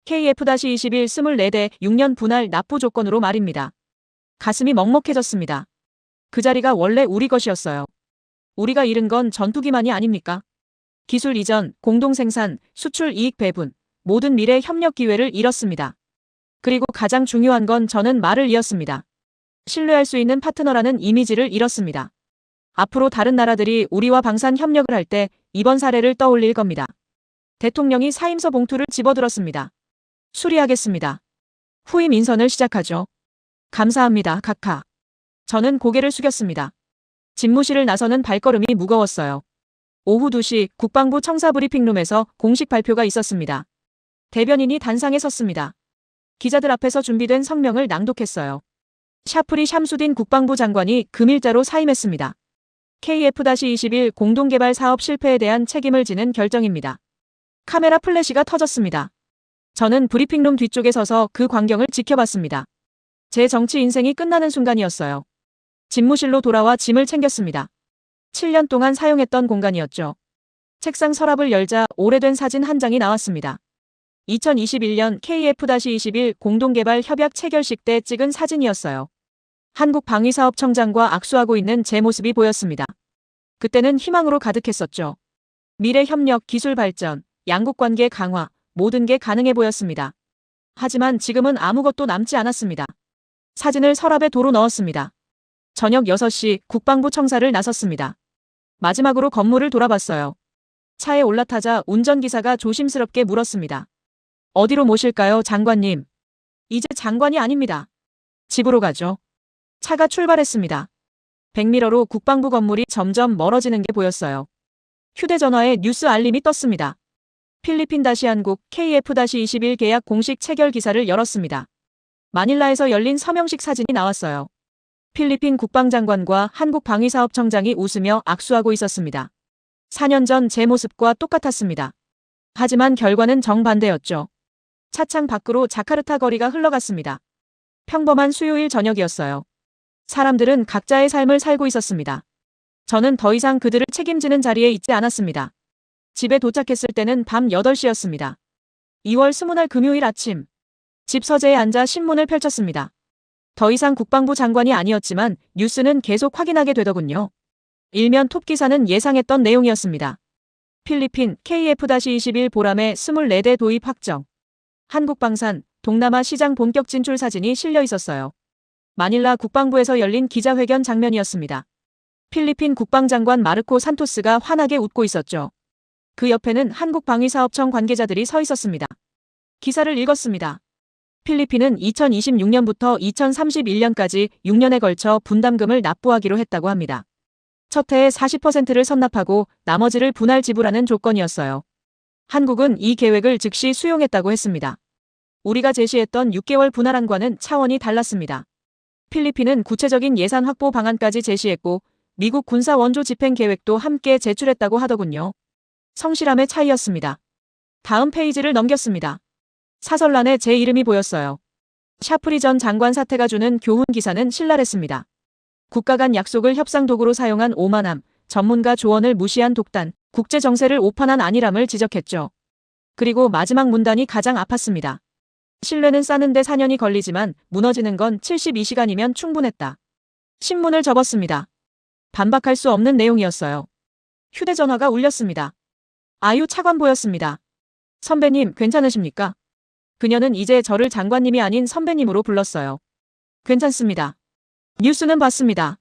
KF-21 24대 6년 분할 납부 조건으로 말입니다. 가슴이 먹먹해졌습니다. 그 자리가 원래 우리 것이었어요. 우리가 잃은 건 전투기만이 아닙니까? 기술 이전, 공동생산, 수출 이익 배분, 모든 미래 협력 기회를 잃었습니다. 그리고 가장 중요한 건 저는 말을 이었습니다. 신뢰할 수 있는 파트너라는 이미지를 잃었습니다. 앞으로 다른 나라들이 우리와 방산 협력을 할 때 이번 사례를 떠올릴 겁니다. 대통령이 사임서 봉투를 집어들었습니다. 수리하겠습니다. 후임 인선을 시작하죠. 감사합니다, 각하. 저는 고개를 숙였습니다. 집무실을 나서는 발걸음이 무거웠어요. 오후 2시 국방부 청사 브리핑룸에서 공식 발표가 있었습니다. 대변인이 단상에 섰습니다. 기자들 앞에서 준비된 성명을 낭독했어요. 샤프리 샴수딘 국방부 장관이 금일자로 사임했습니다. KF-21 공동개발 사업 실패에 대한 책임을 지는 결정입니다. 카메라 플래시가 터졌습니다. 저는 브리핑룸 뒤쪽에 서서 그 광경을 지켜봤습니다. 제 정치 인생이 끝나는 순간이었어요. 집무실로 돌아와 짐을 챙겼습니다. 7년 동안 사용했던 공간이었죠. 책상 서랍을 열자 오래된 사진 한 장이 나왔습니다. 2021년 KF-21 공동개발 협약 체결식 때 찍은 사진이었어요. 한국방위사업청장과 악수하고 있는 제 모습이 보였습니다. 그때는 희망으로 가득했었죠. 미래 협력, 기술 발전, 양국 관계 강화, 모든 게 가능해 보였습니다. 하지만 지금은 아무것도 남지 않았습니다. 사진을 서랍에 도로 넣었습니다. 저녁 6시 국방부 청사를 나섰습니다. 마지막으로 건물을 돌아봤어요. 차에 올라타자 운전기사가 조심스럽게 물었습니다. 어디로 모실까요, 장관님? 이제 장관이 아닙니다. 집으로 가죠. 차가 출발했습니다. 백미러로 국방부 건물이 점점 멀어지는 게 보였어요. 휴대전화에 뉴스 알림이 떴습니다. 필리핀-한국 KF-21 계약 공식 체결 기사를 열었습니다. 마닐라에서 열린 서명식 사진이 나왔어요. 필리핀 국방장관과 한국 방위사업청장이 웃으며 악수하고 있었습니다. 4년 전 제 모습과 똑같았습니다. 하지만 결과는 정반대였죠. 차창 밖으로 자카르타 거리가 흘러갔습니다. 평범한 수요일 저녁이었어요. 사람들은 각자의 삶을 살고 있었습니다. 저는 더 이상 그들을 책임지는 자리에 있지 않았습니다. 집에 도착했을 때는 밤 8시였습니다. 2월 20날 금요일 아침. 집 서재에 앉아 신문을 펼쳤습니다. 더 이상 국방부 장관이 아니었지만 뉴스는 계속 확인하게 되더군요. 일면 톱 기사는 예상했던 내용이었습니다. 필리핀 KF-21 보람의 24대 도입 확정. 한국방산, 동남아 시장 본격 진출 사진이 실려 있었어요. 마닐라 국방부에서 열린 기자회견 장면이었습니다. 필리핀 국방장관 마르코 산토스가 환하게 웃고 있었죠. 그 옆에는 한국방위사업청 관계자들이 서 있었습니다. 기사를 읽었습니다. 필리핀은 2026년부터 2031년까지 6년에 걸쳐 분담금을 납부하기로 했다고 합니다. 첫 해에 40%를 선납하고 나머지를 분할 지불하는 조건이었어요. 한국은 이 계획을 즉시 수용했다고 했습니다. 우리가 제시했던 6개월 분할안과는 차원이 달랐습니다. 필리핀은 구체적인 예산 확보 방안까지 제시했고 미국 군사 원조 집행 계획도 함께 제출했다고 하더군요. 성실함의 차이였습니다. 다음 페이지를 넘겼습니다. 사설란에 제 이름이 보였어요. 샤프리 전 장관 사태가 주는 교훈 기사는 신랄했습니다. 국가 간 약속을 협상 도구로 사용한 오만함, 전문가 조언을 무시한 독단, 국제 정세를 오판한 안일함을 지적했죠. 그리고 마지막 문단이 가장 아팠습니다. 신뢰는 쌓는데 4년이 걸리지만 무너지는 건 72시간이면 충분했다. 신문을 접었습니다. 반박할 수 없는 내용이었어요. 휴대전화가 울렸습니다. 아유 차관보였습니다. 선배님 괜찮으십니까? 그녀는 이제 저를 장관님이 아닌 선배님으로 불렀어요. 괜찮습니다. 뉴스는 봤습니다.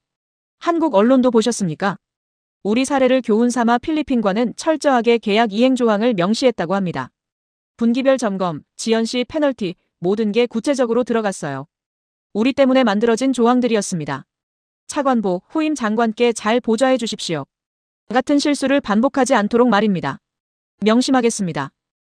한국 언론도 보셨습니까? 우리 사례를 교훈 삼아 필리핀과는 철저하게 계약 이행 조항을 명시했다고 합니다. 분기별 점검, 지연시 페널티, 모든 게 구체적으로 들어갔어요. 우리 때문에 만들어진 조항들이었습니다. 차관보, 후임 장관께 잘 보좌해 주십시오. 같은 실수를 반복하지 않도록 말입니다. 명심하겠습니다.